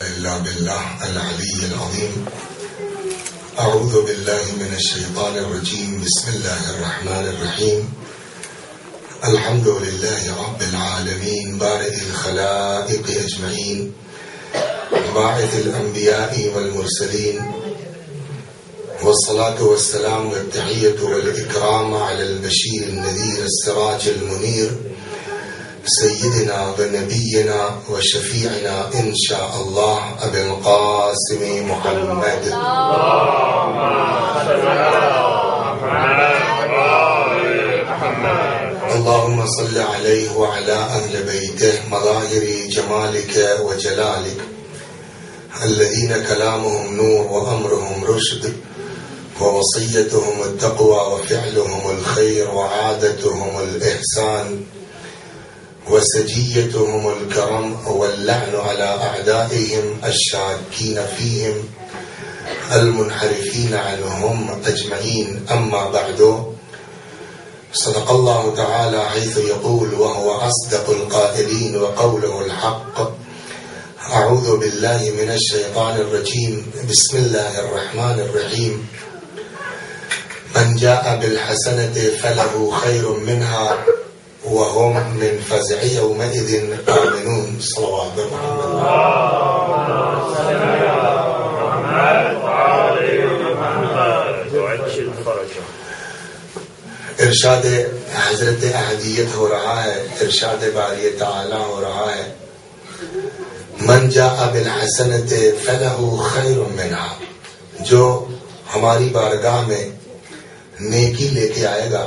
إلا بالله العلي العظيم. أعوذ بالله من الشيطان الرجيم. بسم الله الرحمن الرحيم. الحمد لله رب العالمين بارئ الخلائق أجمعين باعث الأنبياء والمرسلين، والصلاة والسلام والتحية والإكرام على البشير النذير السراج المنير سيدنا ونبينا وشفيعنا إن شاء الله أبي القاسم محمد. اللهم صل عليه وعلى أهل بيته مظاهر جمالك وجلالك الذين كلامهم نور وأمرهم رشد ووصيتهم التقوى وفعلهم الخير وعادتهم الإحسان وسجيتهم الكرم واللعن على أعدائهم الشاكين فيهم المنحرفين عنهم أجمعين. أما بعد، صدق الله تعالى حيث يقول وهو أصدق القائلين وقوله الحق. أعوذ بالله من الشيطان الرجيم. بسم الله الرحمن الرحيم. من جاء بالحسنة فله خير منها وهم من فزع يومئذ آمنون. صلوات محمد. ارشاد حضرت احدیت ہو رہا ہے، ارشاد باری تعالی ہو رہا ہے، من جاء بالحسنۃ فلہ خیر منها، جو ہماری بارگاہ میں نیکی لے کے آئے گا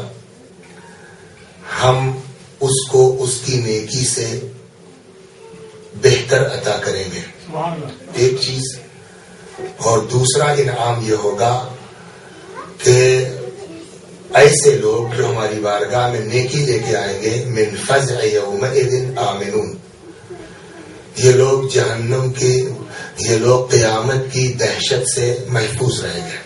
ہم اس کو اس کی نیکی سے بہتر عطا کریں گے، ایک چیز. اور دوسرا انعام یہ ہوگا کہ ایسے لوگ جو ہماری بارگاہ میں نیکی لے کے آئیں گے من فزع یومئذ آمنون، یہ لوگ جہنم کے، یہ لوگ قیامت کی دہشت سے محفوظ رہیں گے.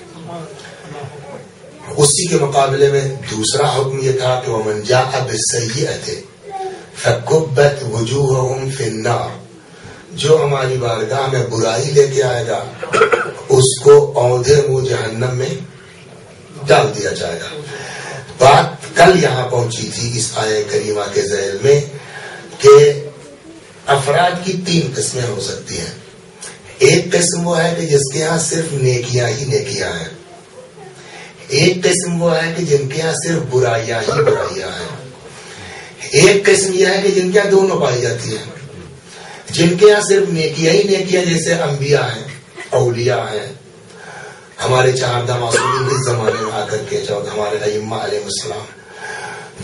اسی کے مقابلے میں دوسرا حکم یہ تھا کہ ومن جاء بالسیئۃ فکبت وجوہہم فی النار، جو ہماری بارگاہ میں برائی لے کے آئے گا اس کو اوندھے منہ جہنم میں ڈال دیا جائے گا. بات کل یہاں پہنچی تھی اس آیہ کریمہ کے ذیل میں کہ افراد کی تین قسمیں ہو سکتی ہیں. ایک قسم وہ ہے کہ جس کے ہاں صرف نیکیاں ہی نیکیاں ہیں، ایک قسم وہ ہے کہ جن کے ہاں صرف برائیاں ہی برائیاں ہیں، ایک قسم یہ ہے کہ جن کے ہاں دونوں پائی جاتی ہیں، جن کے ہاں صرف نیکیاں ہی نیکیاں جیسے انبیاء ہیں، اولیاء ہیں، ہمارے چہاردہ معصومین اس زمانے میں آ کر کے جو ہمارے ائمہ علیہ السلام.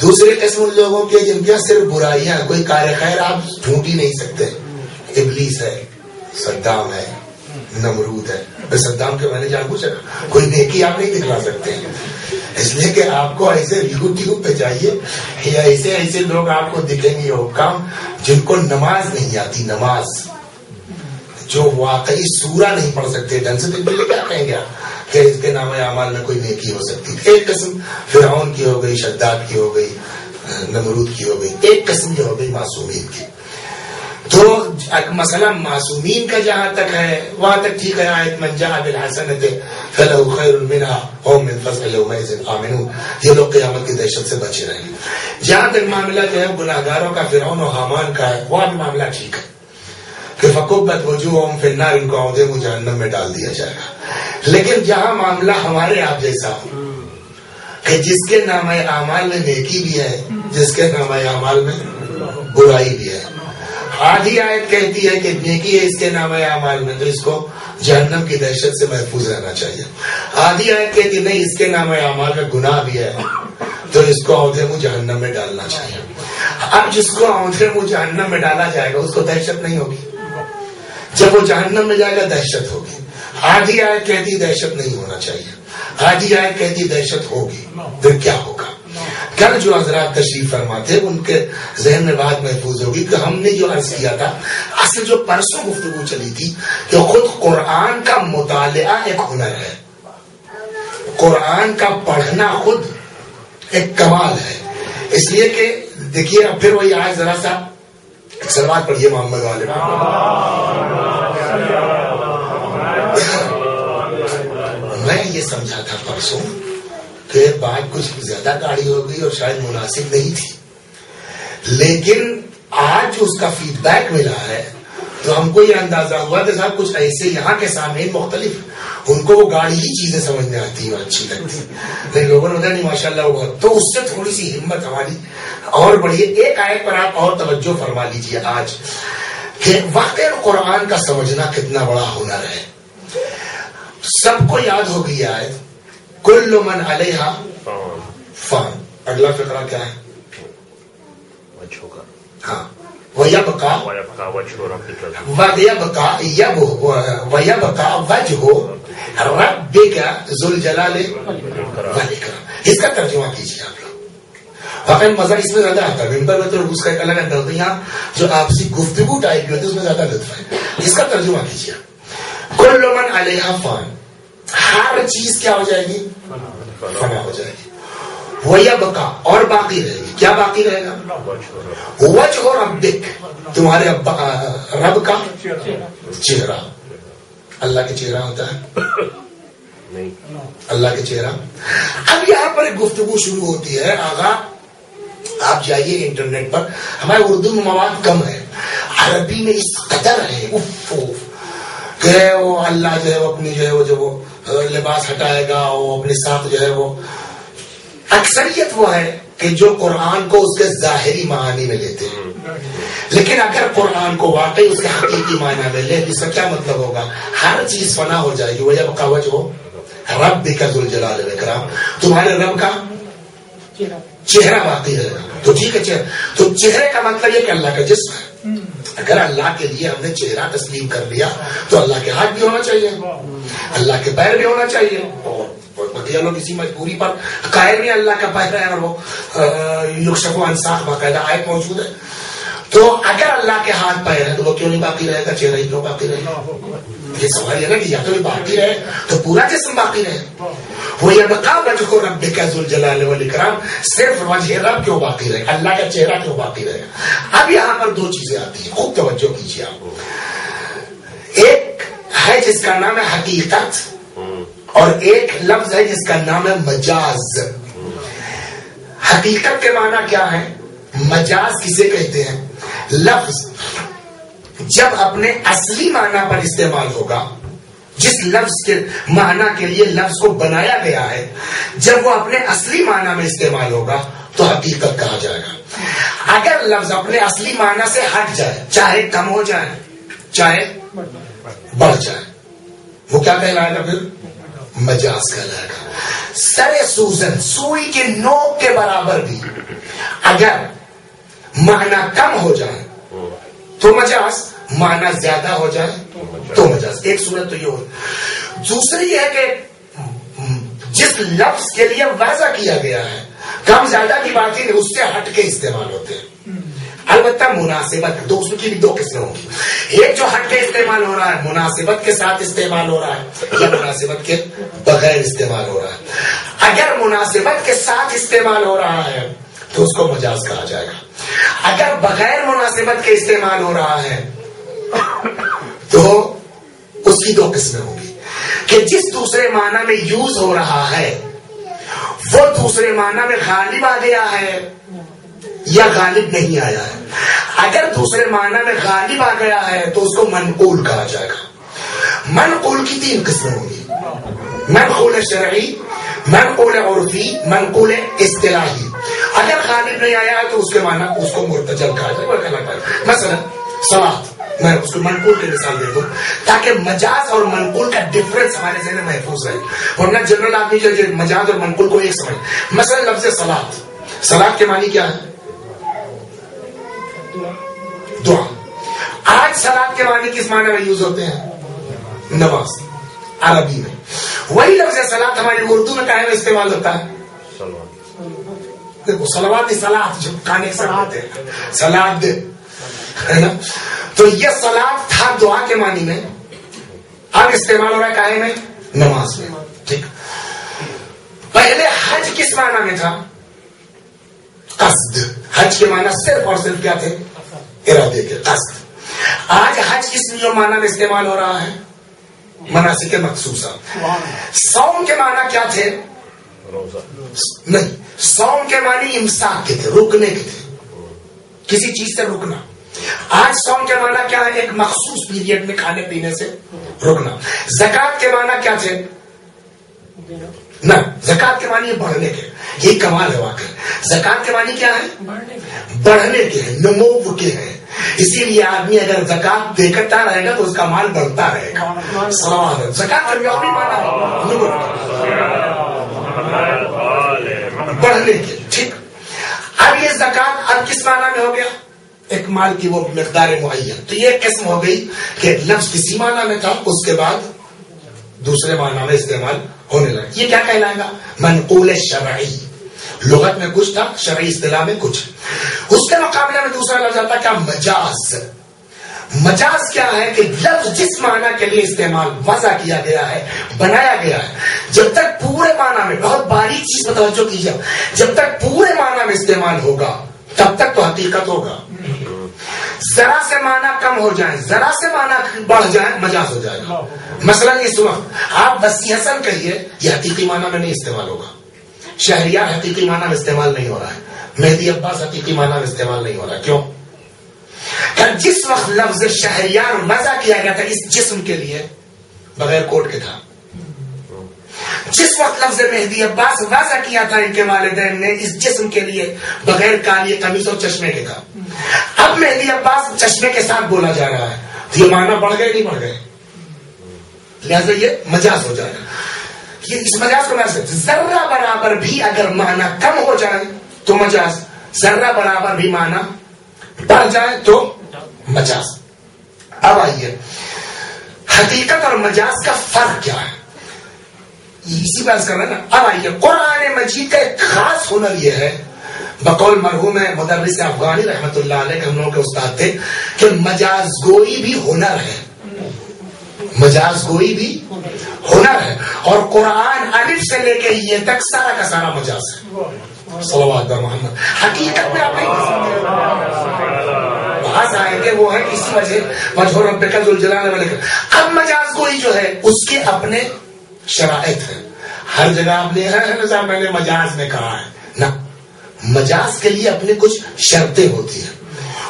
دوسرے قسم ان لوگوں کے جن کے صرف برائیاں، کوئی کار خیر آپ ڈھونڈ ہی نہیں سکتے. ابلیس ہے، صدام ہے، نمرود ہے. صدام کے میں نے جان پوچھا کوئی نیکی آپ نہیں دکھلا سکتے ہیں، اس لیے کہ آپ کو ایسے یوٹیوب پہ جائیے یا ایسے لوگ آپ کو دکھیں گے حکام جن کو نماز نہیں آتی، نماز جو واقعی سورہ نہیں پڑھ سکتے ڈھنگ سے، تو کیا کہیں گے کہ اس کے نام اعمال میں کوئی نیکی ہو سکتی. ایک قسم فرعون کی ہو گئی، شداد کی ہو گئی، نمرود کی ہو گئی. ایک قسم یہ ہو گئی معصومین کی. تو مسئلہ معصومین کا جہاں تک ہے وہاں تک ٹھیک ہے. آیت من جاء بالحسنۃ فلہ خیر منها هم من فزع یومئذ آمنون، یہ لوگ قیامت کی دہشت سے بچے رہیں گے. جہاں تک معاملہ جو ہے گناہگاروں کا، فرعون و حامان کا ہے، وہ بھی معاملہ ٹھیک ہے کہ فکبت وجوہہم فی النار، ان کو اوندھے منہ جہنم میں ڈال دیا جائے گا. لیکن جہاں معاملہ ہمارے آپ جیسا ہو کہ جس کے نامہ اعمال میں نیکی بھی ہے، جس کے نامہ اعمال میں برائی بھی ہے، آدھی آیت کہتی ہے کہ نیکی ہے اس کے نامہ اعمال میں تو اس کو جہنم کی دہشت سے محفوظ رہنا چاہیے. آدھی آیت کہتی نہیں اس کے نامہ اعمال میں گناہ بھی ہے تو اس کو اوندھے منہ جہنم میں ڈالنا چاہیے. اب جس کو اوندھے منہ جہنم میں ڈالا جائے گا اس کو دہشت نہیں ہوگی، جب وہ جہنم میں جائے گا دہشت ہوگی. آدھی آیت کہتی دہشت نہیں ہونا چاہیے، آدھی آیت کہتی دہشت ہوگی. پھر کیا ہوگا؟ کل جو حضرات تشریف فرما تھے ان کے ذہن میں بات محفوظ ہوگی کہ ہم نے جو عرض کیا تھا، اصل جو پرسوں گفتگو چلی تھی کہ خود قرآن کا مطالعہ ایک ہنر ہے، قرآن کا پڑھنا خود ایک کمال ہے. اس لیے کہ دیکھیے پھر وہی آج ذرا سا سلوات پڑھیے محمد والے. سمجھا تھا پرسوں کہ بات کچھ زیادہ گاڑی ہو گئی اور شاید مناسب نہیں تھی، لیکن آج اس کا فیڈ بیک ملا ہے تو ہم کو یہ اندازہ ہوا کہ صاحب کچھ ایسے یہاں کے سامعین مختلف، ان کو وہ گاڑی ہی چیزیں سمجھ میں آتی ہیں، اچھی لگتی ہیں، لیکن لوگوں نے نہیں ماشاء اللہ وہ بہت، تو اس سے تھوڑی سی ہمت ہماری اور بڑھی ہے۔ ایک آیت پر آپ اور توجہ فرما لیجیے آج کہ واقعی قرآن کا سمجھنا کتنا بڑا ہنر ہے۔ سب کو یاد ہو گئی آیت کل من علیہا فان، اگلا فقرہ کیا ہے؟ ہاں وَيَبْقَى وَجْهُ رَبِّكَ ذُو الْجَلَالِ وَالْإِكْرَامِ۔ اس کا ترجمہ کیجیے آپ لوگ، واقعی مزہ اس میں زیادہ آتا ہے، ممبر میں تو اس کا ایک الگ اندر ہوتا ہے، یہاں جو آپسی گفتگو ٹائپ کی ہوتی ہے اس میں زیادہ لطف ہے۔ اس کا ترجمہ کیجیے، کل من علیہا فان، ہر چیز کیا ہو جائے گی؟ فنا ہو جائے گی۔ وَيَبْقَى، اور باقی رہے گی، کیا باقی رہے گا؟ وجہ ربک، تمہارے رب کا چہرہ۔ اللہ کے چہرہ ہوتا ہے؟ اللہ کے چہرہ۔ اب یہاں پر ایک گفتگو شروع ہوتی ہے، آغا آپ جائیے انٹرنیٹ پر، ہمارے اردو میں مواد کم ہے، عربی میں اس قدر ہے کہ وہ اللہ جو ہے وہ اپنی جو ہے وہ جو وہ لباس ہٹائے گا، وہ اپنی ساتھ جو ہے وہ، اکثریت وہ ہے کہ جو قرآن کو اس کے ظاہری معنی میں لیتے ہیں، لیکن اگر قرآن کو واقعی اس کے حقیقی معنی میں لے، اس کا کیا مطلب ہوگا؟ ہر چیز فنا ہو جائے گی۔ وَيَبْقَى وَجْهُ رَبِّكَ ذُو الْجَلَالِ وَالْإِكْرَامِ، تمہارے رب کا چہرہ باقی رہے گا۔ تو ٹھیک ہے، چہرہ، تو چہرے کا مطلب یہ کہ اللہ کا جسم ہے۔ اگر اللہ کے لیے ہم نے چہرہ تسلیم کر لیا تو اللہ کے ہاتھ بھی ہونا چاہیے، اللہ کے پیر بھی ہونا چاہیے، بقیہ لوگ اسی مجبوری پر قائل نہیں اللہ کا پیر ہے، اور وہ یکشف عن ساق باقاعدہ آیت موجود ہے۔ تو اگر اللہ کے ہاتھ پیر ہے تو وہ کیوں نہیں باقی رہے گا؟ چہرہ ہی کیوں باقی رہے گا؟ یہ سوال ہے نا کہ یا تو باقی رہے تو پورا جسم باقی رہے۔ وَيَبْقَى وَجْهُ رَبِّكَ ذُو الْجَلَالِ وَالْإِكْرَامِ، صرف وجہ رب کیوں باقی رہے، اللہ کا چہرہ کیوں باقی رہے؟ اب یہاں پر دو چیزیں آتی ہیں، خوب توجہ کیجیے آپ۔ ایک ہے جس کا نام ہے حقیقت، اور ایک لفظ ہے جس کا نام ہے مجاز۔ حقیقت کے معنی کیا ہے؟ مجاز کسے کہتے ہیں؟ لفظ جب اپنے اصلی معنی پر استعمال ہوگا، جس لفظ کے معنی کے لیے لفظ کو بنایا گیا ہے، جب وہ اپنے اصلی معنی میں استعمال ہوگا تو حقیقت کہا جائے گا۔ اگر لفظ اپنے اصلی معنی سے ہٹ جائے، چاہے کم ہو جائے چاہے بڑھ جائے، وہ کیا کہلائے گا؟ پھر مجاز کہلائے گا۔ سر سوزن، سوئی کے نوک کے برابر بھی اگر معنی کم ہو جائے تو مجاز، معنی زیادہ ہو جائے تو مجاز۔ ایک صورت تو یہ ہو، دوسری یہ ہے کہ جس لفظ کے لیے وضع کیا گیا ہے، کم زیادہ کی بات ہی اس سے ہٹ کے استعمال ہوتے ہیں۔ البتہ مناسبت، دوسروں کی بھی دو قسمیں ہوں گی، ایک جو ہٹ کے استعمال ہو رہا ہے مناسبت کے ساتھ استعمال ہو رہا ہے، یا مناسبت کے بغیر استعمال ہو رہا ہے۔ اگر مناسبت کے ساتھ استعمال ہو رہا ہے تو اس کو مجاز کہا جائے گا، اگر بغیر مناسبت کے استعمال ہو رہا ہے تو اس کی دو قسمیں ہوں گی کہ جس دوسرے معنی میں یوز ہو رہا ہے وہ دوسرے معنی میں غالب آ گیا ہے یا غالب نہیں آیا ہے۔ اگر دوسرے معنی میں غالب آ گیا ہے تو اس کو منقول کہا جائے گا۔ منقول کی تین قسمیں ہوں گی، منقول شرعی، منقول عرفی، منقول اصطلاحی۔ اگر غالب نہیں آیا ہے تو اس کے معنی اس کو مرتجل کہا جائے گا۔ مثلا صلاۃ، میں اس کو منقول کی مثال دے دوں تاکہ مجاز اور منقول کا ڈفرنس ہمارے ذہن میں محفوظ رہے، ورنہ جنرل آدمی جو مجاز اور منقول کو ایک سمجھ۔ مثلا لفظ صلاۃ، صلاۃ کے معنی کیا ہے؟ دعا۔ آج صلاۃ کے معنی کس معنی میں یوز ہوتے ہیں؟ نماز، عربی میں۔ وہی لفظ صلاۃ ہماری اردو میں کہاں میں استعمال ہوتا ہے؟ دیکھو صلوات نہیں، صلاۃ جو کھانے کے ساتھ ہیں، سلاد ہے نا۔ تو یہ صلاۃ تھا دعا کے معنی میں، اب استعمال ہو رہا ہے کہاں میں؟ نماز میں۔ ٹھیک، پہلے حج کس معنی میں تھا؟ قصد۔ حج کے معنی صرف اور صرف کیا تھے؟ ارادے کے، قصد۔ آج حج کس معنی میں استعمال ہو رہا ہے؟ مناسک مخصوصہ. صوم کے معنی کیا تھے؟ نہیں، صوم کے معنی امساک کے تھے، رکنے کے تھے، کسی چیز سے رکنا. آج صوم کے معنی کیا ہے؟ ایک مخصوص پیریڈ میں کھانے پینے سے رکنا. زکات کے معنی کیا تھے؟ نہ، زکات کے معنی بڑھنے کے. یہی کمال ہے واقعی. زکات کے معنی کیا ہے؟ بڑھنے کے ہیں، نمو کے ہیں. اسی لیے آدمی اگر زکات دیکھتا رہے گا تو اس کا مال بڑھتا رہے گا. زکات کا بھی معنی بڑھنے کے. ٹھیک. اب یہ زکات اب کس معنی میں ہو گیا؟ ایک مال کی وہ مقدار معین. تو یہ قسم ہو گئی کہ لفظ کسی معنی میں تھا، اس کے بعد دوسرے معنی میں استعمال ہونے لگا. یہ کیا کہلائے گا؟ منقول شرعی. لغت میں کچھ تھا، شرعی اصطلاح میں کچھ. اس کے مقابلے میں دوسرا لفظ آتا کیا؟ مجاز. مجاز کیا ہے کہ لفظ جس معنی کے لیے استعمال وضع کیا گیا ہے، بنایا گیا ہے، جب تک پورے معنی میں، بہت باریک چیز پر توجہ کیجیے، جب تک پورے معنی میں استعمال ہوگا تب تک تو حقیقت ہوگا. ذرا سے معنی کم ہو جائیں، ذرا سے معنی بڑھ جائیں، مجاز ہو جائے گا. مثلا اس وقت آپ وسیع حسن کہیے، یہ حقیقی معنی میں نہیں استعمال ہوگا. شہریار حقیقی معنی میں استعمال نہیں ہو رہا ہے. مہدی عباس حقیقی معنی میں استعمال نہیں ہو رہا. کیوں؟ کہ جس وقت لفظ شہریار وضع کیا گیا تھا اس جسم کے لیے، بغیر کوٹ کے تھا. جس وقت لفظ مہدی عباس وضع کیا تھا ان کے والدین نے اس جسم کے لیے، بغیر کالی قمیص اور چشمے کے تھا. اب مہدی عباس چشمے کے ساتھ بولا جا رہا ہے، تو یہ معنی بڑھ گئے نہیں بڑھ گئے؟ لہذا یہ مجاز ہو جائے گا. یہ اس مجاز کو ذرہ برابر بھی اگر معنی کم ہو جائے تو مجاز، ذرہ برابر بھی معنی بڑھ جائے تو مجاز. اب آئیے حقیقت اور مجاز کا فرق کیا ہے، اسی بات کر رہے ہیں نا. اب آئیے قرآن مجید کا ایک خاص ہنر یہ ہے، بقول مرحوم مدرس افغانی رحمت اللہ علیہ کے ہم لوگوں کے استاد تھے، کہ مجاز گوئی بھی ہنر ہے. مجاز گوئی بھی ہنر ہے، اور قرآن الف سے لے کے یہ تک سارا کا سارا مجاز ہے. صلوات بر محمد. حقیقت میں آپ بحث آئے کہ وہ ہے اسی وجہ ربک ذو الجلال والاکرام. اب مجاز گوئی جو ہے اس کے اپنے شرائط ہے. ہر جگہ آپ نے نظام میں نے مجاز میں کہا ہے نا، مجاز کے لیے اپنے کچھ شرطیں ہوتی ہیں.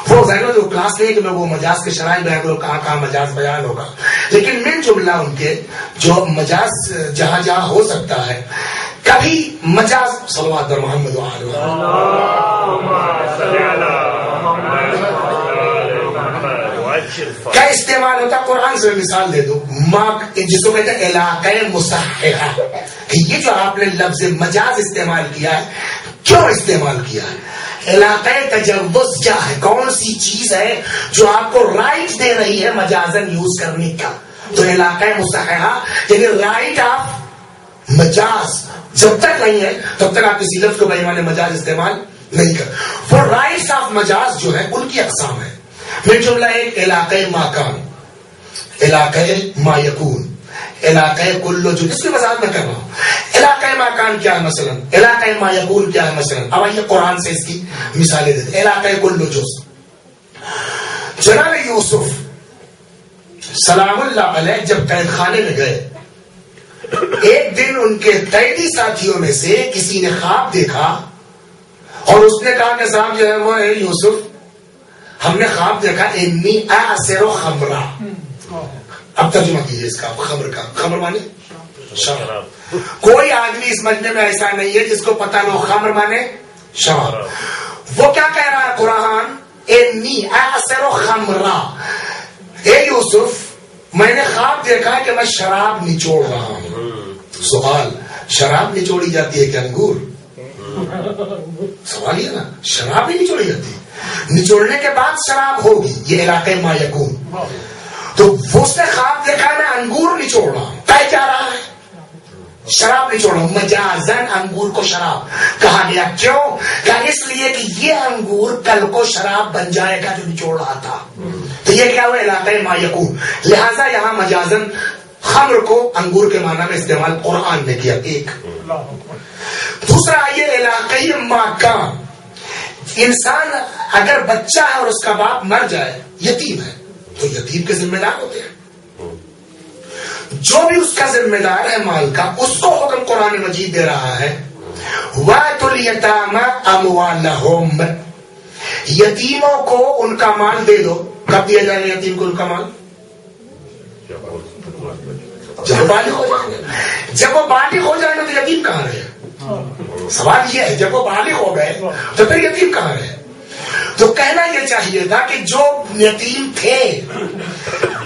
وہ ذہنوں جو کلاس نہیں ہے کہ میں وہ مجاز کے شرائط بیان کروں، کہاں کہاں مجاز بیان ہوگا، لیکن من جملہ ان کے جو مجاز جہاں جہاں ہو سکتا ہے، کبھی مجاز صلوات بر محمد کا استعمال ہوتا. قرآن سے مثال دے دو، جس کو کہتے ہیں علاقہ مصححہ، کہ یہ جو آپ نے لفظ مجاز استعمال کیا ہے، کیوں استعمال کیا ہے؟ علاقہ تجوز کیا ہے؟ کون سی چیز ہے جو آپ کو رائٹ دے رہی ہے مجازن یوز کرنے کا؟ تو علاقہ مصححہ یعنی رائٹ آف مجاز جب تک نہیں ہے تب تک آپ کسی لفظ کو بےمعنی مجاز استعمال نہیں کر. وہ رائٹس آف مجاز جو ہے ان کی اقسام ہے. میں جملہ ایک علاقہ ماکان، علاقہ ما یکون، علاقہ کلو جو، اس کی وضاحت میں کر رہا ہوں. علاقہ ماکان کیا ہے مثلا، علاقہ ما یکون کیا ہے مثلا. اب آئیے قرآن سے اس کی مثالیں دیتے. علاقہ کلو جو، جناب یوسف سلام اللہ علیہ جب قید خانے میں گئے، ایک دن ان کے قیدی ساتھیوں میں سے کسی نے خواب دیکھا اور اس نے کہا کہ صاحب جو ہے وہ یوسف، ہم نے خواب دیکھا انی اعصر خمرا. اب ترجمہ کیجیے اس کا خمر کا. خمر مانے شراب. کوئی آدمی اس مجمع میں ایسا نہیں ہے جس کو پتہ نہ ہو خمر مانے شراب. وہ کیا کہہ رہا ہے قرآن؟ انی اعصر خمرا، اے یوسف میں نے خواب دیکھا کہ میں شراب نچوڑ رہا ہوں. سوال، شراب نچوڑی جاتی ہے کہ انگور؟ سوال یہ نا، شراب نہیں نچوڑی جاتی، نچوڑنے کے بعد شراب ہوگی. یہ علاقہ ما یکون. تو اس نے خواب دیکھا میں انگور نچوڑ رہا ہوں. کہہ کیا رہا ہے؟ شراب نچوڑ رہا ہوں. مجازن انگور کو شراب کہا گیا. کیوں؟ کہ اس لیے کہ یہ انگور کل کو شراب بن جائے گا جو نچوڑ رہا تھا. تو یہ کیا ہوا؟ علاقہ ما یکون. لہذا یہاں مجازن خمر کو انگور کے معنی میں استعمال قرآن نے کیا. ایک. دوسرا یہ علاقہ ماکان، انسان اگر بچہ ہے اور اس کا باپ مر جائے، یتیم ہے، تو یتیم کے ذمہ دار ہوتے ہیں. جو بھی اس کا ذمہ دار ہے مال کا، اس کو حکم قرآن مجید دے رہا ہے وَآتُوا الْيَتَامَى أَمْوَالَهُمْ، یتیموں کو ان کا مال دے دو. کب دیا جائے گا یتیم کو ان کا مال؟ جب وہ بالغ ہو جائیں گے. جب وہ بالغ ہو جائیں گے تو یتیم کہاں رہے؟ سوال یہ ہے، جب وہ بالغ ہو گئے تو پھر یتیم کہاں رہے؟ تو کہنا یہ چاہیے تھا کہ جو یتیم تھے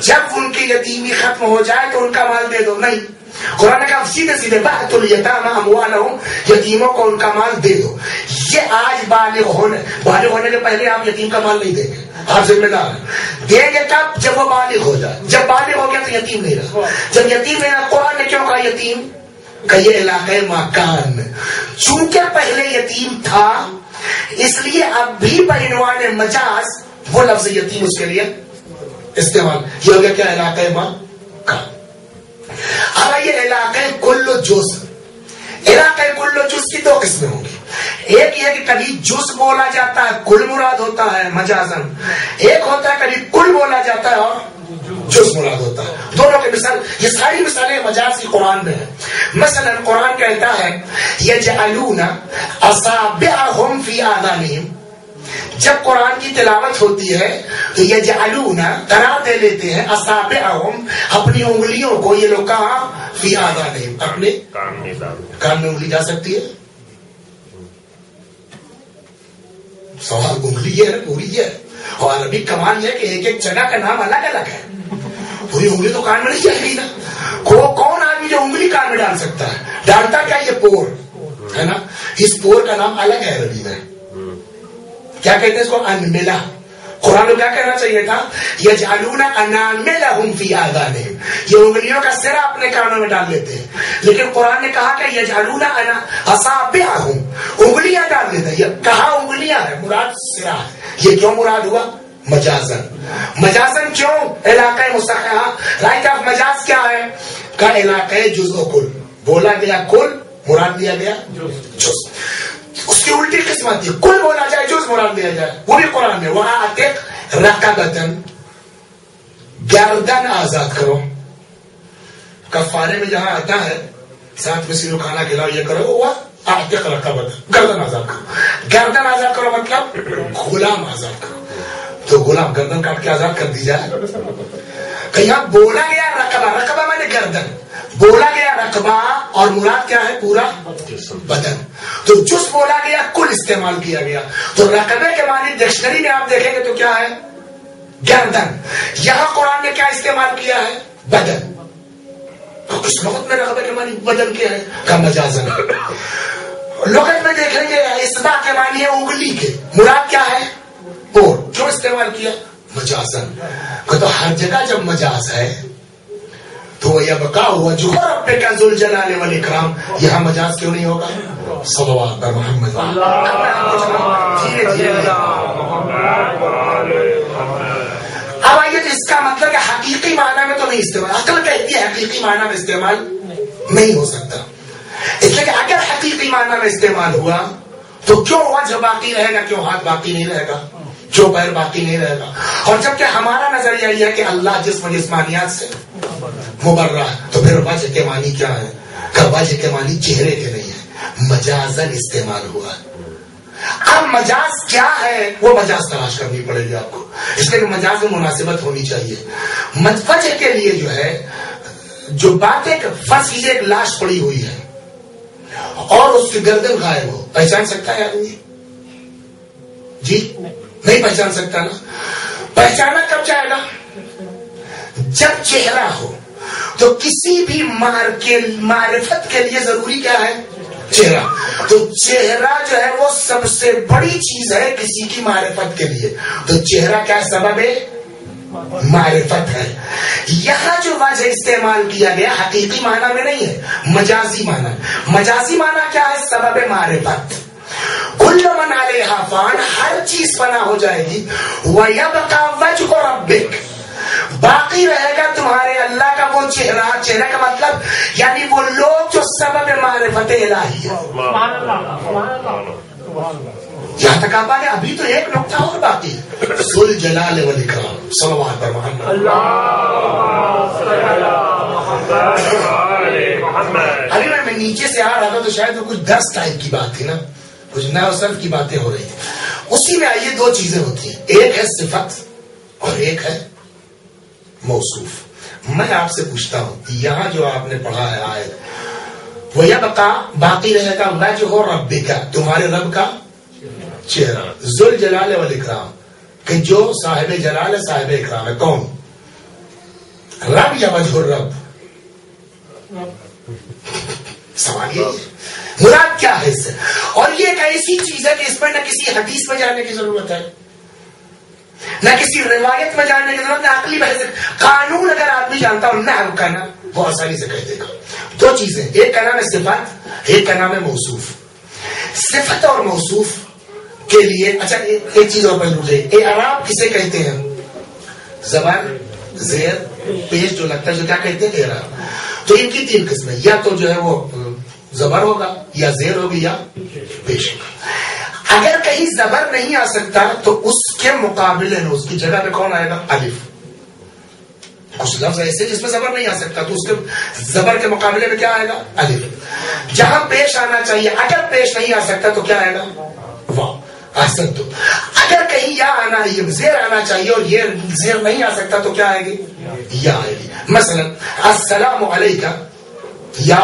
جب ان کی یتیمی ختم ہو جائے تو ان کا مال دے دو. نہیں، قرآن کا سیدھے سیدھے وَآتُوا الْيَتَامَى أَمْوَالَهُمْ، یتیموں کو ان کا مال دے دو. یہ آج بالغ ہونے کے پہلے آپ یتیم کا مال نہیں دیں گے، آپ ذمہ دار ہیں. دیں گے کب؟ جب وہ بالغ ہو جائے. جب بالغ ہو گیا تو یتیم نہیں رہا. جب یتیم نہیں رہا، قرآن نے کیوں کہا یتیم؟ کہ یہ علاقہ مکان، چونکہ پہلے یتیم تھا اس لیے اب بھی بعنوان مجاز وہ لفظ یتیم اس کے لیے استعمال. یہ ہو گیا کیا؟ علاقہ مکان. اب یہ علاقہ کل جز، علاقہ کل جز کی دو قسمیں ہوں گی. ایک یہ کہ کبھی جز بولا جاتا ہے کل مراد ہوتا ہے مجازن، ایک ہوتا ہے کبھی کل بولا جاتا ہے اور جز مراد ہوتا ہے. دونوں کے مثال، یہ ساری مثالیں مجاز کی قرآن میں ہیں. مثلا قرآن کہتا ہے یجعلون اصابعهم فی آذانہم. جب قرآن کی تلاوت ہوتی ہے تو یجعلون قرار دے لیتے ہیں اصابعهم، اپنی انگلیوں کو. یہ لوگ کہاں؟ فی آذانہم، اپنے کان میں انگلی جا سکتی ہے؟ سوال انگلی ہے پوری ہے. اور عربی کمال یہ کہ ایک ایک جگہ کا نام الگ الگ ہے. پوری انگلی تو کان میں نہیں جائے گی نا. کون آدمی جو انگلی کان میں ڈال سکتا ہے؟ ڈالتا کیا؟ یہ پور ہے نا. اس پور کا نام الگ ہے عربی میں. کیا کہتے ہیں اس کو؟ انملہ. قرآن کو کیا کہنا چاہیے تھا؟ یجعلون اناملہم فی آذانہم، یہ انگلیوں کا سرا اپنے کانوں میں ڈال لیتے ہیں. لیکن قرآن نے کہا کہ یجعلون اصابعہم، انگلیاں ڈال دیتے ہیں. یہ کہاں انگلیاں ہے؟ مراد سرا ہے. یہ کیوں مراد ہوا؟ مجازن. مجازن کیوں؟ علاقہ مستقرہ. رائٹ آف مجاز کیا ہے؟ کا علاقہ جز و کل. بولا گیا کل، مراد لیا گیا جز. اس کی الٹی قسمت ہے، کل بولا جائے جز مراد لیا جائے. پوری قرآن میں وہاں عتق رقبتن، گردن آزاد کرو. کفارے میں جہاں آتا ہے ساتھ میں کھانا کھلاؤ یہ کرو، وہ عتق رقبتن، گردن آزاد کرو. گردن آزاد کرو مطلب غلام آزاد کرو. تو غلام گردن کاٹ کے آزاد کر دی جائے. کہ یہاں بولا گیا رقبہ، رقبہ میں نے گردن بولا گیا رقبہ، اور مراد کیا ہے؟ پورا بدن. تو جس بولا گیا کل استعمال کیا گیا. تو رقبے کے معنی ڈکشنری میں آپ دیکھیں گے تو کیا ہے؟ گردن. یہاں قرآن نے کیا استعمال کیا ہے؟ بدن. تو کس لغت میں رقبے کے معنی بدن کیا ہے؟ کا مجازن. لغت میں دیکھیں گے اصبع کے معنی ہے انگلی کے، مراد کیا ہے؟ پور. کیوں استعمال کیا؟ مجازن. تو ہر جگہ جب مجاز ہے تو وہ یبقا ہوا جو ربک ذو الجلال والاکرام، یہاں مجاز کیوں نہیں ہوگا؟ صلوات بر محمد. اب آئیے تو اس کا مطلب کہ حقیقی معنی میں تو نہیں استعمال، عقل کہتی ہے حقیقی معنی میں استعمال نہیں ہو سکتا. اس لیے کہ اگر حقیقی معنی میں استعمال ہوا تو کیوں وجہ باقی رہے گا؟ کیوں ہاتھ باقی نہیں رہے گا؟ جو پیر باقی نہیں رہے گا؟ اور جبکہ ہمارا نظریہ یہ ہے کہ اللہ جسم و جسمانیات سے مبرہ ہے، تو پھر وجہ کے معنی کیا ہے؟ کہ وجہ کے معنی چہرے کے نہیں ہے، مجازن استعمال ہوا ہے. اب مجاز کیا ہے؟ وہ مجاز تلاش کرنی پڑے گی آپ کو. اس لیے مجاز میں مناسبت ہونی چاہیے. وجہ کے لیے جو ہے جو باتیں فرض کیجیے ایک لاش پڑی ہوئی ہے اور اس کی گردن غائب ہو، پہچان سکتا ہے آدمی؟ جی نہیں پہچان سکتا نا. پہچانا کب جائے گا؟ جب چہرہ ہو. تو کسی بھی معرفت کے لیے ضروری کیا ہے؟ چہرہ. تو چہرہ جو ہے وہ سب سے بڑی چیز ہے کسی کی معرفت کے لیے. تو چہرہ کیا سبب ہے؟ معرفت ہے. یہاں جو وجہ استعمال کیا گیا حقیقی معنی میں نہیں ہے، مجازی معنی. مجازی معنی کیا ہے؟ سبب معرفت. کل من علیہا فان، ہر چیز فنا ہو جائے گی. وَيَبْقَى وَجْهُ رَبِّكَ، باقی رہے گا تمہارے اللہ کا وہ چہرہ. چہرہ کا مطلب یعنی وہ لوگ جو سبب معرفت الہی ہے. یہاں تک آپ آگے. ابھی تو ایک نقطہ اور باقی ہے، ذو الجلال والاکرام. صلوات پر محمد. ابھی میں نیچے سے آ رہا تھا تو شاید وہ کچھ درس ٹائپ کی بات تھی نا، کچھ نئے صرف کی باتیں ہو رہی تھی. اسی میں آئیے دو چیزیں ہوتی ہیں، ایک ہے صفت اور ایک ہے موصوف. میں آپ سے پوچھتا ہوں، یہاں جو آپ نے پڑھا ہے آیت، وہ یبقا باقی رہے گا وجہ ربک، تمہارے رب کا چہرہ، ذوال جلال والاکرام، کہ جو صاحب جلال ہے صاحب اکرام ہے. کون؟ رب یا وجہ الرب؟ سوال یہ مراد کیا ہے اس سے؟ اور یہ ایک ایسی چیز ہے کہ اس میں نہ کسی حدیث میں جاننے کی ضرورت ہے، نہ کسی روایت میں جاننے کی ضرورت، نہ عقلی بحث. قانون اگر آدمی جانتا ہو نحو کا نا، وہ آسانی سے کہہ دے گا. دو چیزیں، ایک کا نام ہے صفت، ایک کا نام ہے موصوف. صفت اور موصوف کے لیے اچھا ایک چیز اور پہلو ہے، اعراب کسے کہتے ہیں؟ زبر، زیر، پیش جو لگتا ہے، جو کیا کہتے ہیں اعراب. تو ان کی تین قسمیں، یا تو جو ہے وہ زبر ہوگا، یا زیر ہوگی، یا پیش ہوگا. اگر کہیں زبر نہیں آ سکتا تو اس کے مقابلے میں اس کی جگہ پہ کون آئے گا؟ الف. کچھ لفظ ایسے جس میں زبر نہیں آ سکتا تو اس کے زبر کے مقابلے میں کیا آئے گا؟ الف. جہاں پیش آنا چاہیے اگر پیش نہیں آ سکتا تو کیا آئے گا؟ واو. احسن. تو اگر کہیں یا آنا یہ زیر آنا چاہیے اور یہ زیر نہیں آ سکتا تو کیا آئے گی؟ یا آئے گی. مثلا السلام علیکہ یا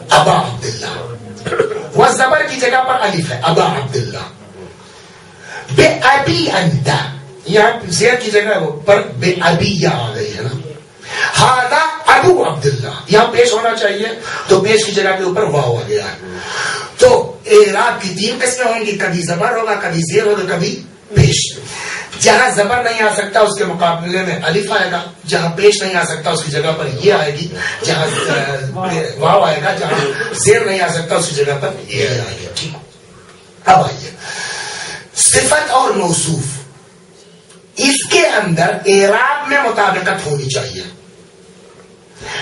ابا عبداللہ، وہ زبر کی جگہ پر الف ہے، ابا عبداللہ. بے ابی انت، یہاں زیر کی جگہ پر بے ابی یا آ گئی ہے نا. ہاذا ابو عبداللہ، یہاں پیش ہونا چاہیے تو پیش کی جگہ کے اوپر واو آ گیا ہے. تو اعراب کی تین قسمیں ہوں گی، کبھی زبر ہوگا، کبھی زیر ہوگا، کبھی پیش. جہاں زبر نہیں آ سکتا اس کے مقابلے میں الف آئے گا، جہاں پیش نہیں آ سکتا اس کی جگہ پر یہ آئے گی، جہاں واو آئے گا، جہاں زیر نہیں آ سکتا اس کی جگہ پر یہ آئے گا. ٹھیک. اب آئیے صفت اور موصوف، اس کے اندر اعراب میں مطابقت ہونی چاہیے.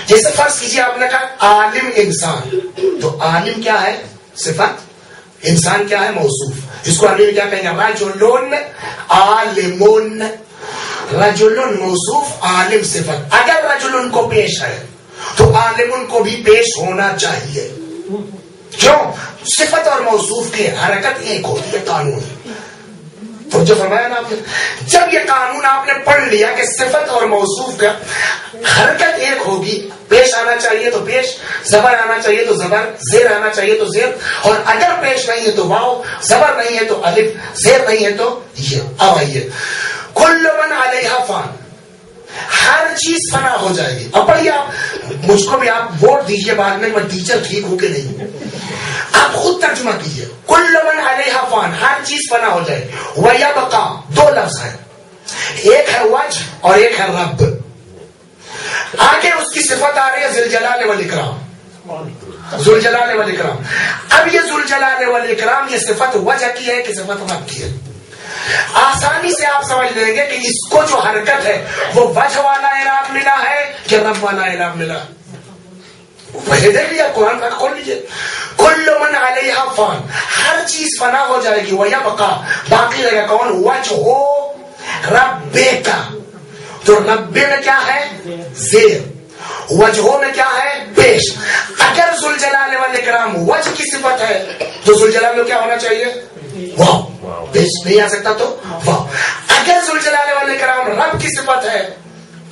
جیسے فرض کیجیے آپ نے کہا عالم انسان، تو عالم کیا ہے؟ صفت. انسان کیا ہے؟ موصوف. اس کو عربی میں کیا کہیں گے؟ رجلن عالمون. رجلن موصوف، عالم صفت. اگر رجلن کو پیش ہے تو عالمن کو بھی پیش ہونا چاہیے. کیوں؟ صفت اور موصوف کی حرکت ایک ہوتی ہے، قانون. تو جو فرمایا نا آپ نے، جب یہ قانون آپ نے پڑھ لیا کہ صفت اور موصوف کا حرکت ایک ہوگی، پیش آنا چاہیے تو پیش، زبر آنا چاہیے تو زبر، زیر آنا چاہیے تو زیر، اور اگر پیش نہیں ہے تو واو، زبر نہیں ہے تو الف، زیر نہیں ہے تو یہ. اب آئیے کل من علیہا فان، ہر چیز فنا ہو جائے گی. اب پڑھیے آپ، مجھ کو بھی آپ ووٹ دیجیے بعد میں ٹیچر ٹھیک ہو کے نہیں ہوں، آپ خود ترجمہ کیجیے. کل من علیہا فان، ہر چیز فنا ہو جائے گی. وَيَبْقَى، دو لفظ ہیں، ایک ہے وجہ اور ایک ہے رب. آگے اس کی صفت آ رہی ہے ذل جلال والاکرام، ذل جلال والاکرام. اب یہ ذل جلال والاکرام یہ صفت وجہ کی ہے کہ صفت رب کی ہے؟ آسانی سے آپ سمجھ لیں گے کہ اس کو جو حرکت ہے وہ وجہ والا اعراب ملا ہے کہ رب والا اعراب ملا. وجہ دیکھ لیا، قرآن کا کھول لیجیے. کل من علیہا فان، ہر چیز فنا ہو جائے گی. وَيَبْقَى، باقی رہے گا کون؟ وجہ ربک. تو رب میں کیا ہے؟ زیر. وجہ میں کیا ہے؟ پیش. اگر ذل جلال والاکرام وجہ کی صفت ہے تو ذل جلال میں کیا ہونا چاہیے؟ واو. پیش نہیں آ سکتا تو واو. اگر ذل جلال والاکرام رب کی صفت ہے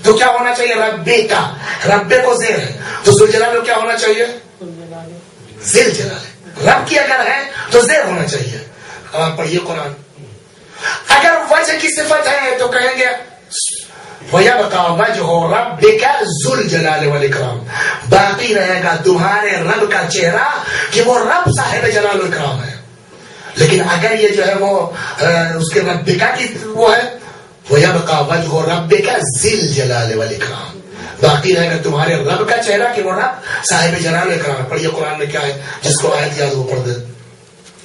تو کیا ہونا چاہیے؟ ربے کا. ربے کو زیر ہے تو ذل جلال میں کیا ہونا چاہیے؟ ذل جلال. رب کی اگر ہے تو زیر ہونا چاہیے. اب آپ پڑھیے قرآن. اگر وجہ کی صفت ہے تو کہیں گے وَيَبْقَى وَجْهُ رَبِّكَ ذُو الْجَلَالِ وَالْإِكْرَامِ، باقی رہے گا تمہارے رب کا چہرہ کہ وہ رب صاحب جلال و اکرام ہے. لیکن اگر یہ جو ہے وہ اس کے ربکا کی وہ ہے، وَيَبْقَى وَجْهُ رَبِّكَ ذِي الْجَلَالِ وَالْإِكْرَامِ، باقی رہے گا تمہارے رب کا چہرہ کہ وہ رب صاحب جلال و اکرام. پڑھیے قرآن میں کیا ہے، جس کو آیت یاد وہ پڑھ دے.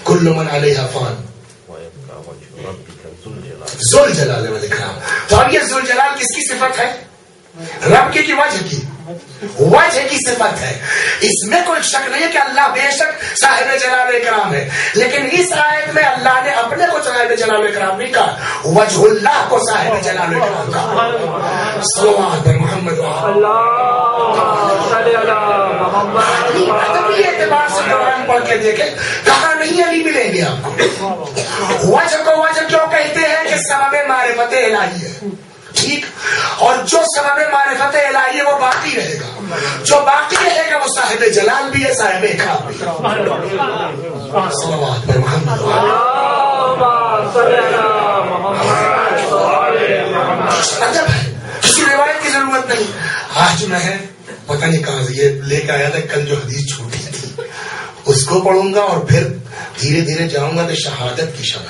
کل من علیہا فان ذل جلال والاکرام. تو اب یہ ذل جلال کس کی صفت ہے؟ رب کی وجہ کی، وجہ کی صفت ہے. اس میں کوئی شک نہیں ہے کہ اللہ بے شک صاحب جلال و اکرام ہے، لیکن اس آیت میں اللہ نے اپنے کو صاحب جلال و اکرام نہیں کہا، وجہ اللہ کو صاحب جلال و اکرام کہا. صلوات محمد. سے قرآن پڑھ کے دیکھیں، کہاں نہیں علی ملیں گے آپ کو۔ وجہ کو وجہ کیوں کہتے ہیں کہ سبب معرفت الہی ہے، ٹھیک، اور جو سبب معرفت الہی ہے وہ باقی رہے گا، جو باقی رہے گا وہ صاحب جلال بھی ہے، صاحب اکرام بھی ہے۔ صلوات پر محمد عجب ہے، کسی روایت کی ضرورت نہیں۔ آج میں پتہ نہیں کہاں سے یہ لے کے آیا تھا، کل جو حدیث چھوٹی تھی اس کو پڑھوں گا اور پھر دھیرے دھیرے جاؤں گا کہ شہادت کی شب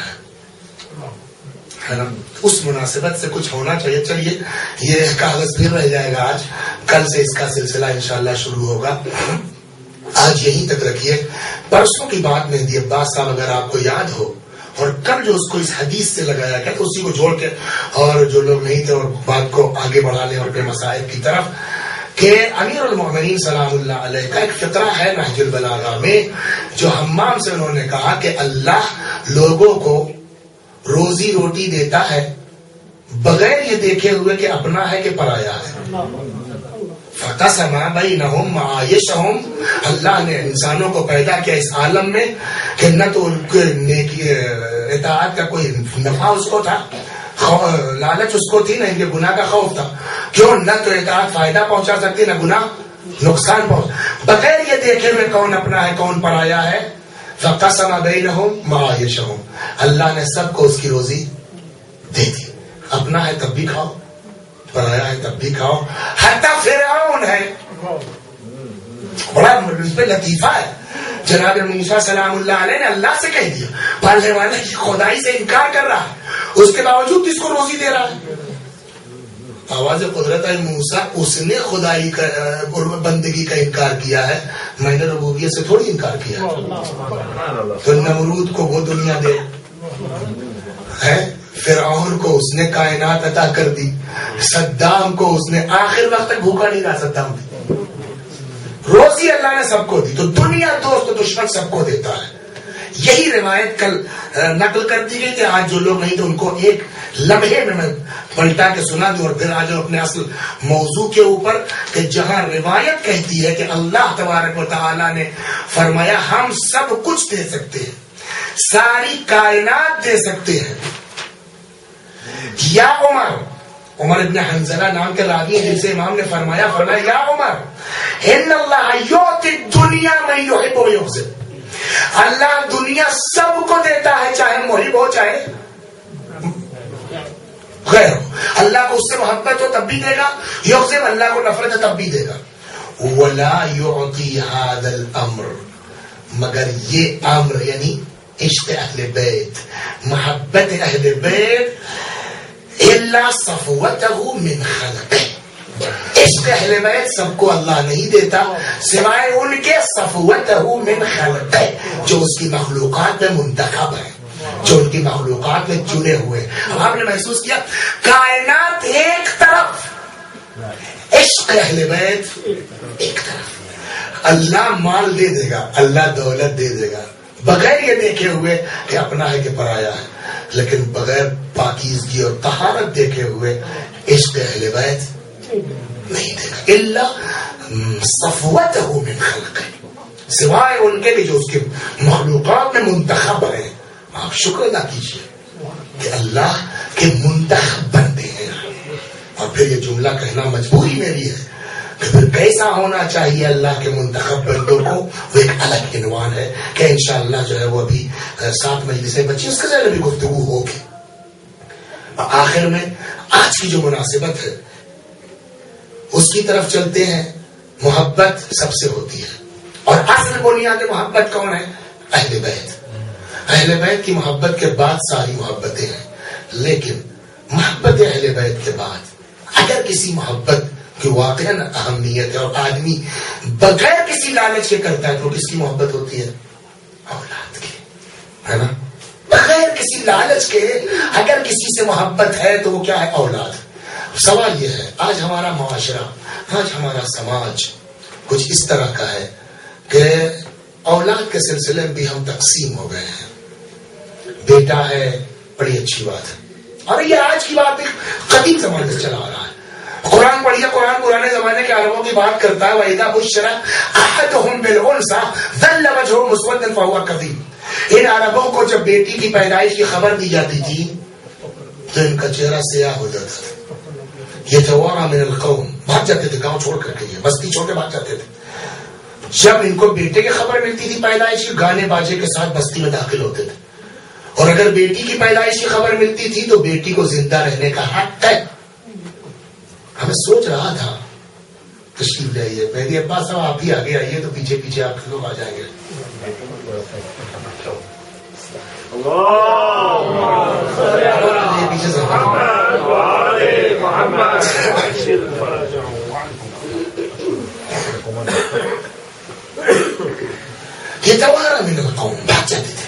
ہے نا، اس مناسبت سے کچھ ہونا چاہیے۔ چلیے یہ کاغذ پھر رہ جائے گا، آج کل سے اس کا سلسلہ انشاءاللہ شروع ہوگا، آج یہیں تک رکھیے۔ پرسوں کی بات مہدی عباس صاحب اگر آپ کو یاد ہو، اور کل جو اس کو اس حدیث سے لگایا گیا تو اسی کو جوڑ کے، اور جو لوگ نہیں تھے اور بات کو آگے بڑھا لیں اور پھر مسائل کی طرف، کہ امیر المؤمنین سلام اللہ علیہ کا ایک فقرہ ہے نہج البلاغہ میں، جو حمام سے انہوں نے کہا کہ اللہ لوگوں کو روزی روٹی دیتا ہے بغیر یہ دیکھے ہوئے کہ اپنا ہے کہ پرایا ہے۔ فقسم بینہم معایشہم، اللہ نے انسانوں کو پیدا کیا اس عالم میں کہ نہ تو ان کے نیکی اطاعت کا کوئی نفع اس کو تھا، لالچ اس کو تھی، نہ ان کے گناہ کا خوف تھا، کیوں نہ تو اطاعت فائدہ پہنچا سکتی نہ گناہ نقصان پہنچ، بغیر یہ دیکھے ہوئے کون اپنا ہے کون پرایا ہے۔ فقسم بینہم معایشہم، اللہ نے سب کو اس کی روزی دے دی، اپنا ہے تب بھی کھاؤ، پرایا ہے تب بھی کھاؤ، حتی فرعون ہے، بڑا اس پہ لطیفہ ہے، جناب موسیٰ سلام اللہ علیہ نے اللہ سے کہہ دیا، پالنے والا خدائی سے انکار کر رہا ہے، اس کے باوجود کس کو روزی دے رہا ہے؟ آواز قدرت ہے موسیٰ، اس نے خدائی کا بندگی کا انکار کیا ہے، میں نے ربوبیت سے تھوڑی انکار کیا ہے۔ تو نمرود کو وہ دنیا دے ہے، فرعون کو اس نے کائنات عطا کر دی، صدام کو اس نے آخر وقت تک بھوکا نہیں رہا، صدام دی روزی اللہ نے سب کو دی، تو دنیا دوست دشمن سب کو دیتا ہے۔ یہی روایت کل نقل کر دی گئی کہ آج جو لوگ نہیں تھے ان کو ایک لمحے میں پلٹا کے سنا دوں اور پھر آ جاؤ اپنے اصل موضوع کے اوپر، کہ جہاں روایت کہتی ہے کہ اللہ تبارک و تعالی نے فرمایا ہم سب کچھ دے سکتے ہیں، ساری کائنات دے سکتے ہیں، یا عمر ابن حنظلہ نام کے راوی ہیں جن سے امام نے فرمایا یا عمر ان اللہ یعطی الدنیا من یحب و یبغض، اللہ دنیا سب کو دیتا ہے چاہے محب ہو چاہے غیر ہو، اللہ کو اس سے محبت ہو تب بھی دے گا، یبغض اللہ کو نفرت ہے تب بھی دے گا۔ ولا یعطی ھذا الامر، مگر یہ امر یعنی عشق اہل بیت، محبت اہل بیت، الا صفوتہ من خلقہ، عشق اہل بیت سب کو اللہ نہیں دیتا سوائے ان کے صفوتہ من خلقہ، جو اس کی مخلوقات میں منتخب ہے، جو ان کی مخلوقات میں چنے ہوئے۔ اب آپ نے محسوس کیا کائنات ایک طرف، عشق اہل بیت ایک طرف، اللہ مال دے دے گا، اللہ دولت دے دے گا بغیر یہ دیکھے ہوئے کہ اپنا ہے کہ پرایا ہے، لیکن بغیر پاکیزگی اور طہارت دیکھے ہوئے عشق اہل بیت نہیں دے گا، الا صفوتہ من خلقہ، سوائے ان کے بھی جو اس کے مخلوقات میں منتخب ہیں۔ آپ شکر ادا کیجیے کہ اللہ کے منتخب بندے ہیں، اور پھر یہ جملہ کہنا مجبوری میری ہے کہ پھر کیسا ہونا چاہیے اللہ کے منتخب بندوں کو، وہ ایک الگ عنوان ہے کہ انشاءاللہ جو ہے وہ ابھی 7 مجلسیں بچی، اس کے ذریعے بھی گفتگو ہوگی۔ آخر میں آج کی جو مناسبت ہے اس کی طرف چلتے ہیں۔ محبت سب سے ہوتی ہے، اور اصل بنیاد محبت کون ہے؟ اہل بیت۔ اہل بیت کی محبت کے بعد ساری محبتیں ہیں، لیکن محبت اہل بیت کے بعد اگر کسی محبت کی واقعاً اہمیت ہے اور آدمی بغیر کسی لالچ کے کرتا ہے تو کس کی محبت ہوتی ہے؟ اولاد کی، ہے نا؟ بغیر کسی لالچ کے اگر کسی سے محبت ہے تو وہ کیا ہے؟ اولاد۔ سوال یہ ہے آج ہمارا معاشرہ، آج ہمارا سماج کچھ اس طرح کا ہے کہ اولاد کے سلسلے میں بھی ہم تقسیم ہو گئے ہیں۔ بیٹا ہے بڑی اچھی بات ہے، اور یہ آج کی بات قدیم زمانے سے چلا آ رہا ہے۔ قرآن پڑھیے، قرآن پرانے زمانے کے عربوں عربوں کی بات کرتا ہے وَإِذَا بُشِّرَ أَحَدُهُم بِالْأُنثَىٰ ظَلَّ وَجْهُهُ مُسْوَدًّا فَهُوَ كَظِيمٌ. ان عربوں کو جب بیٹی کی پیدائش کی خبر دی جاتی تھی تو ان کا چہرہ سیاہ ہو جاتا تھا. یہ توارا من القوم, بھاگ جاتے تھے گاؤں چھوڑ کر کے, یہ بستی چھوڑ کے بھاگ جاتے تھے. جب ان کو بیٹے کی خبر ملتی تھی پیدائش کی, گانے باجے کے ساتھ بستی میں داخل ہوتے تھے. اور اگر بیٹی کی پیدائش کی خبر ملتی تھی تو بیٹی کو زندہ رہنے کا حق ہے. ہمیں سوچ رہا تھا تشریف لے آئیے مہدی عباس صاحب, آپ ہی آگے آئیے تو پیچھے پیچھے آپ لوگ آ جائیں گے. پیچھے سے یہ توارا من القوم, بھاگ جاتے تھے.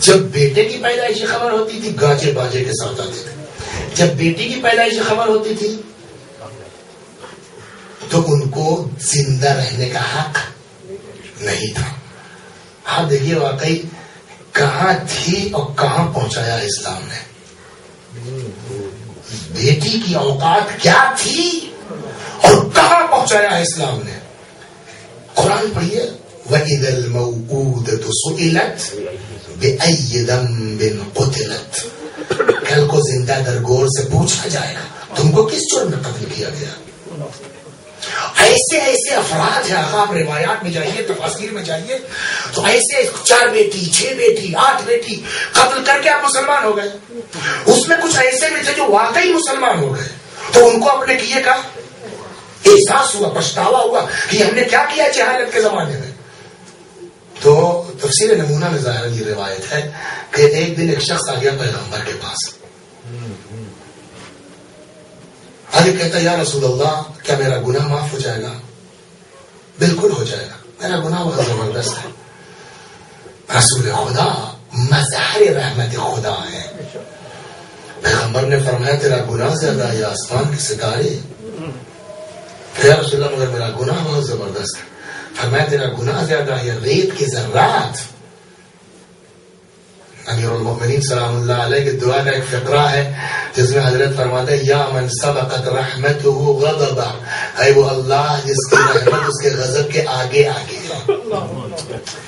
جب بیٹے کی پیدائش کی خبر ہوتی تھی گاجے باجے کے ساتھ آتے تھے. جب بیٹی کی پیدائش کی خبر ہوتی تھی تو ان کو زندہ رہنے کا حق نہیں تھا. آپ دیکھیے واقعی کہاں تھی اور کہاں پہنچایا اسلام نے. بیٹی کی اوقات کیا تھی اور کہاں پہنچایا اسلام نے. قرآن پڑھیے وَإِذَا الْمَوْءُودَةُ سُئِلَتْ بِأَيِّ ذَنبٍ قُتِلَتْ. کل کو زندہ درگور سے پوچھا جائے گا تم کو کس جرم میں قتل کیا گیا. ایسے ایسے افراد ہیں, آپ روایات میں جائیے, تفاسیر میں جائیے تو ایسے 4 بیٹی 6 بیٹی 8 بیٹی قتل کر کے آپ مسلمان ہو گئے. اس میں کچھ ایسے بھی تھے جو واقعی مسلمان ہو گئے تو ان کو اپنے کیے کا احساس ہوا, پچھتاوا ہوا کہ ہم نے کیا کیا جہالت کے زمانے میں. تو تفسیر نمونہ میں ظاہر یہ روایت ہے کہ ایک دن ایک شخص آ گیا پیغمبر کے پاس. آگے کہتا یا رسول اللہ کیا میرا گناہ معاف ہو جائے گا. بالکل ہو جائے گا, میرا گناہ بہت زبردست ہے. رسول خدا مظہر رحمت خدا ہے. پیغمبر نے فرمایا تیرا گناہ زیادہ ہے یا آسمان کے ستارے. یا رسول اللہ مگر میرا گناہ بہت زبردست ہے. فرمایا تیرا گناہ زیادہ ہے یا ریت کے ذرات. امیر المؤمنین سلام اللہ علیہ کی دعا کا ایک فقرہ ہے جس میں حضرت فرماتے ہیں یا من سبقت رحمتہ غضبہ, اے وہ اللہ جس کی رحمت اس کے غضب کے آگے آگے.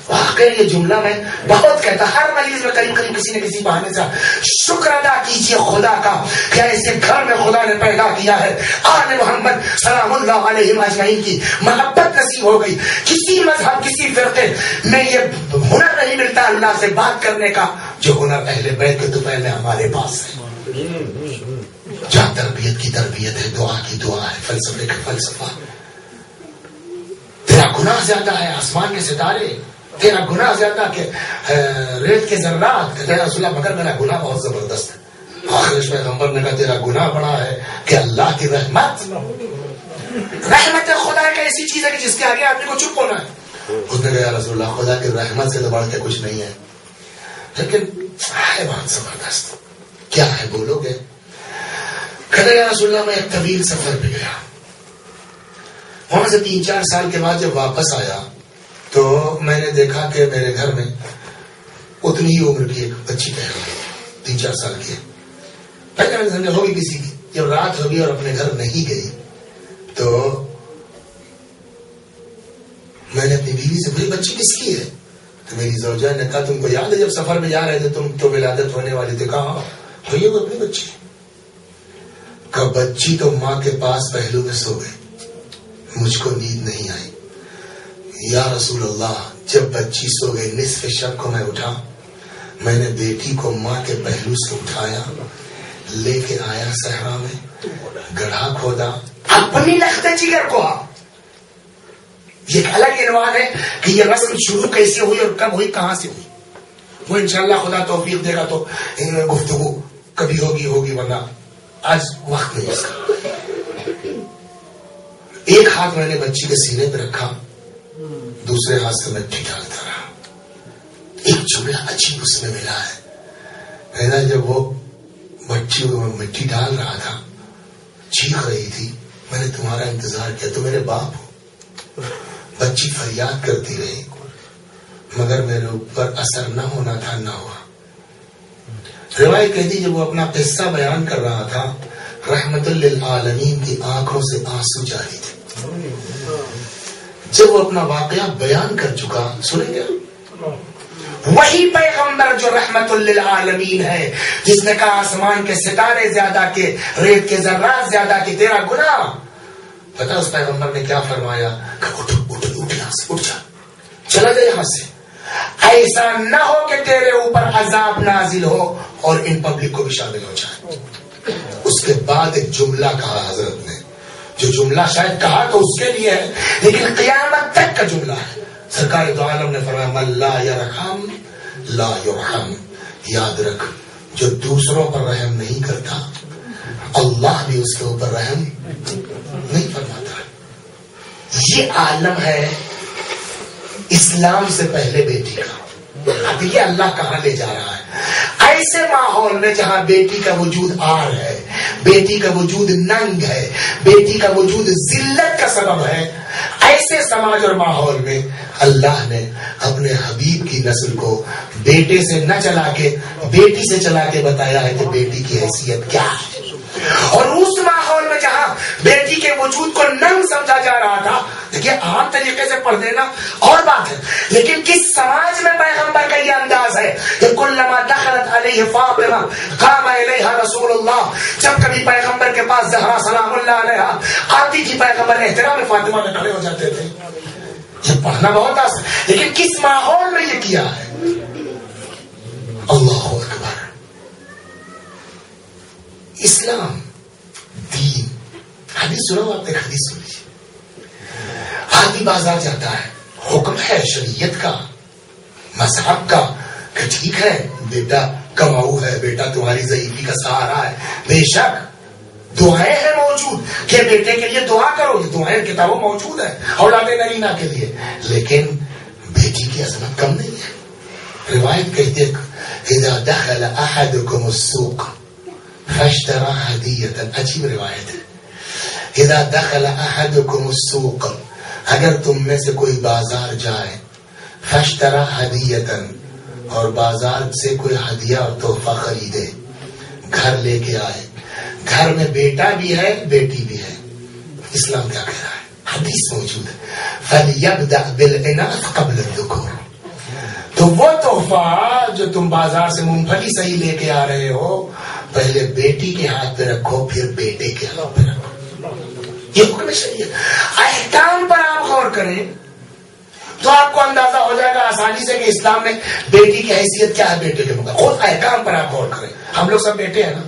واقعی یہ جملہ میں بہت کہتا, ہر مجلس میں قریب قریب کسی نہ کسی بہانے سے شکر ادا کیجئے خدا کا کہ ایسے گھر میں خدا نے پیدا کیا ہے. آل محمد سلام اللہ علیہ اجمعین کی محبت نصیب ہو گئی. کسی مذہب کسی فرقے میں یہ ہنر نہیں ملتا اللہ سے بات کرنے کا جو ہنر اہل بیت کے دوپہر میں ہمارے پاس ہے. جہاں تربیت کی تربیت ہے, دعا کی دعا ہے, فلسفے کا فلسفہ. تیرا گناہ زیادہ ہے آسمان کے ستارے, تیرا گناہ زیادہ کہ ریت کے ذرات. کہتے ہیں رسول اللہ مگر میرا گناہ بہت زبردست ہے. آخر اس پیغمبر نے کہا تیرا گناہ بڑا ہے کہ اللہ کی رحمت. رحمت خدا ایک ایسی چیز ہے کہ جس کے آگے آدمی کو چپ ہونا ہے. اس نے کہا رسول اللہ خدا کی رحمت سے تو بڑھ کے کچھ نہیں ہے, لیکن ہے بہت زبردست. کیا ہے بولو گے. کہتے یا رسول اللہ میں ایک طویل سفر پہ گیا. وہاں سے 3-4 سال کے بعد جب واپس آیا تو میں نے دیکھا کہ میرے گھر میں اتنی ہی عمر کی ایک بچی پہ گئی, 3-4 سال کی ہے. پہلے میں نے سمجھا ہوگی کسی کی. جب رات ہوگی اور اپنے گھر نہیں گئی تو میں نے اپنی بیوی سے پوچھی بچی کس کی ہے. تو میری زوجہ نے کہا تم کو یاد ہے جب سفر میں جا رہے تھے تم تو ولادت ہونے والی تھی. کہا تو یہ وہ اپنی بچی. کہا بچی تو ماں کے پاس پہلو میں سو گئی, مجھ کو نیند نہیں آئی. یا رسول اللہ جب بچی سو گئی نصف شب کو میں اٹھا, میں نے بیٹی کو ماں کے پہلو سے اٹھایا, لے کے آیا صحرا میں, گڑھا کھودا, اپنی لخت جگر کو. یہ ایک الگ عنوان ہے کہ یہ رسم شروع کیسے ہوئی اور کب ہوئی, کہاں سے ہوئی. وہ انشاءاللہ خدا توفیق دے گا تو گفتگو کبھی ہوگی ورنہ آج وقت نہیں اس کا. ایک ہاتھ میں نے بچی کے سینے پہ رکھا, دوسرے ہاتھ سے مٹی ڈالتا رہا. ایک جملہ عجیب اس میں ملا ہے. پہلا جب وہ بچی کو مٹی ڈال رہا تھا چیخ رہی تھی, میں نے تمہارا انتظار کیا, تو میرے باپ ہو. بچی فریاد کرتی رہی مگر میرے اوپر اثر نہ ہونا تھا, نہ ہوا. روایت کہتی جب وہ اپنا قصہ بیان کر رہا تھا رحمت للعالمین کی آنکھوں سے آنسو جاری تھے. جب وہ اپنا واقعہ بیان کر چکا، سنیں گے وہی پیغمبر جو رحمت للعالمین ہے، جس نے کہا آسمان کے ستارے زیادہ کے، ریت کے ذرات زیادہ کے تیرا گناہ. پتا اس پیغمبر نے کیا فرمایا؟ کہ اٹھ یہاں سے، اٹھ جا، چلا جا یہاں سے، ایسا نہ ہو کہ تیرے اوپر عذاب نازل ہو اور ان پبلک کو بھی شامل ہو جائے. اس کے بعد ایک جملہ کہا حضرت نے، جو جملہ شاید کہا تو اس کے لیے ہے لیکن قیامت تک کا جملہ ہے. سرکار دو عالم نے فرمایا من لا یرحم لا یرحم. یاد رکھ، جو دوسروں پر رحم نہیں کرتا اللہ بھی اس کے اوپر رحم نہیں فرماتا. یہ عالم ہے اسلام سے پہلے بیٹی کا. اب یہ اللہ کہاں لے جا رہا ہے؟ ایسے ماحول میں جہاں بیٹی کا وجود آر ہے، بیٹی کا وجود ننگ ہے، بیٹی کا وجود ذلت کا سبب ہے، ایسے سماج اور ماحول میں اللہ نے اپنے حبیب کی نسل کو بیٹے سے نہ چلا کے بیٹی سے چلا کے بتایا ہے کہ بیٹی کی حیثیت کیا ہے. اور اس ماحول میں جہاں بیٹی کے وجود کو ننگ سمجھا جا رہا تھا، دیکھیے عام طریقے سے پڑھ دینا اور بات ہے، لیکن کس سماج میں پیغمبر کا یہ انداز ہے کہ کلما دخلت علیہ فاطمہ قام الیہا رسول اللہ. جب کبھی پیغمبر کے پاس زہرا سلام اللہ علیہا آتی تھی، پیغمبر احترام فاطمہ میں کھڑے ہو جاتے تھے. یہ پڑھنا بہت آسان، لیکن کس ماحول میں یہ کیا ہے؟ اللہ اکبر. اسلام دین، حدیث سنو، آپ ایک حدیث سن لیجیے. آدمی بازار جاتا ہے، حکم ہے شریعت کا، مذہب کا کہ ٹھیک ہے بیٹا کماؤ ہے، بیٹا تمہاری ضعیفی کا سہارا ہے. بے شک دعائیں ہیں موجود کہ بیٹے کے لیے دعا کرو، یہ دعائیں کتابوں موجود ہے اولاد نرینہ کے لیے، لیکن بیٹی کی عظمت کم نہیں ہے. روایت کہتے اذا دخل احدكم السوق فاشترى هدية. عجیب روایت ہے. اذا دخل احدكم السوق، اگر تم میں سے کوئی بازار جائے، فاشترى هدية، اور بازار سے کوئی ہدیہ اور تحفہ خریدے، گھر لے کے آئے، گھر میں بیٹا بھی ہے بیٹی بھی ہے. اسلام کیا کہہ رہا ہے؟ حدیث موجود ہے فَلْيَبْدَأْ بِالْإِنَاثِ قَبْلَ الذُّكُورِ. تو وہ تحفہ جو تم بازار سے مونگ پھلی صحیح لے کے آ رہے ہو، پہلے بیٹی کے ہاتھ پہ رکھو، پھر بیٹے کے ہاتھ پہ رکھو. یہ حکم شریعت. احکام پر آپ غور کریں تو آپ کو اندازہ ہو جائے گا آسانی سے کہ اسلام میں بیٹی کی حیثیت کیا ہے بیٹے کے مقابلے. خود احکام پر آپ غور کریں. ہم لوگ سب بیٹے ہیں نا،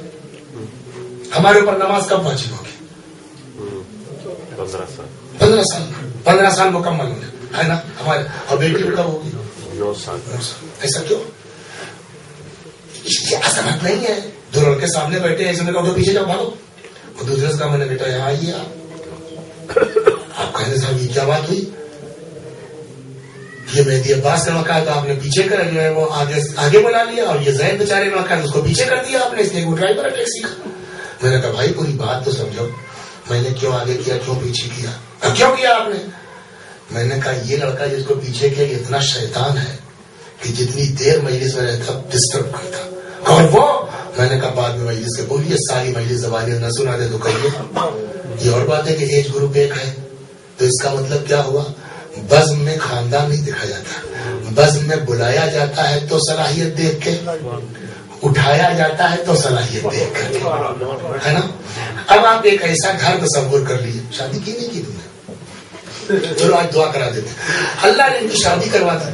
ہمارے اوپر نماز کب واجب ہوگی؟ 15 سال مکمل ہونے ہے نا ہمارے. اور بیٹی کب ہوگی؟ 9 سال. ایسا کیوں؟ یہ عظمت نہیں ہے. دو لڑکے سامنے بیٹھے ہیں، ایسے میں کہو پیچھے جاؤ بھاگو. اور دوسرے سے کہا میں نے بیٹا یہاں آئیے. آپ کہنے صاحب یہ کیا بات ہوئی؟ یہ مہدی عباس کا واقعہ تو آپ نے پیچھے کر جو ہے وہ آگے بلا لیا، اور یہ زید بیچارے واقعہ اس کو پیچھے کر دیا آپ نے، اس لیے وہ ڈرائیور ہے ٹیکسی کا. میں نے کہا بھائی پوری بات تو سمجھو، میں نے کیوں آگے کیا کیوں پیچھے کیا؟ اب کیوں کیا آپ نے؟ میں نے کہا یہ لڑکا جس کو پیچھے کیا یہ اتنا شیطان ہے کہ جتنی دیر مجلس میں رہتا ڈسٹرب کرتا. اور وہ میں نے کہا بعد میں مجلس کے بولیے، ساری مجلس زبانیں نہ سنا دے تو کہیے. یہ اور بات ہے کہ ایج گروپ ایک ہے، تو اس کا مطلب کیا ہوا؟ بزم میں خاندان نہیں دکھا جاتا، بزم میں بلایا جاتا ہے تو صلاحیت دیکھ کے، اٹھایا جاتا ہے تو صلاحیت دیکھ کر، ہے نا. اب آپ ایک ایسا گھر تصور کر لیجیے، شادی کی نہیں کی تم نے، چلو آج دعا کرا دیتے. اللہ نے ان کی شادی کروا دی،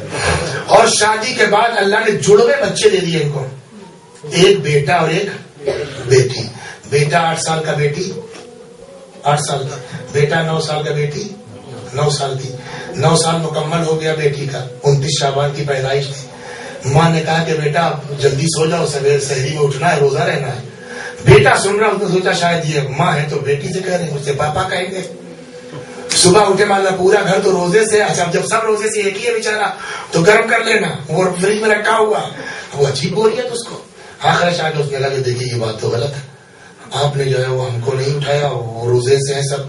اور شادی کے بعد اللہ نے جڑوے بچے دے دیے ان کو، ایک بیٹا اور ایک بیٹی. بیٹا 8 سال کا، بیٹی 8 سال کا. بیٹا 9 سال کا، بیٹی 9 سال کی. 9 سال مکمل ہو گیا بیٹی کا. 29 شعبان کی پیدائش تھی. ماں نے کہا کہ بیٹا جلدی سو جاؤ، سویر سحری میں اٹھنا ہے، روزہ رہنا ہے. بیٹا سن رہا، اس نے سوچا شاید یہ ماں ہے تو بیٹی سے کہہ رہے ہیں، مجھ سے پاپا کہیں گے. صبح اٹھے مالا پورا گھر تو روزے سے. اچھا جب سب روزے سے ایک ہی ہے بیچارا تو گرم کر لینا، وہ فریج میں رکھا ہوا. وہ عجیب ہو رہی ہے تو اس کو آخر شاید اس نے لگا دیکھیے یہ بات تو غلط ہے، آپ نے جو ہے وہ ہم کو نہیں اٹھایا، وہ روزے سے ہیں سب.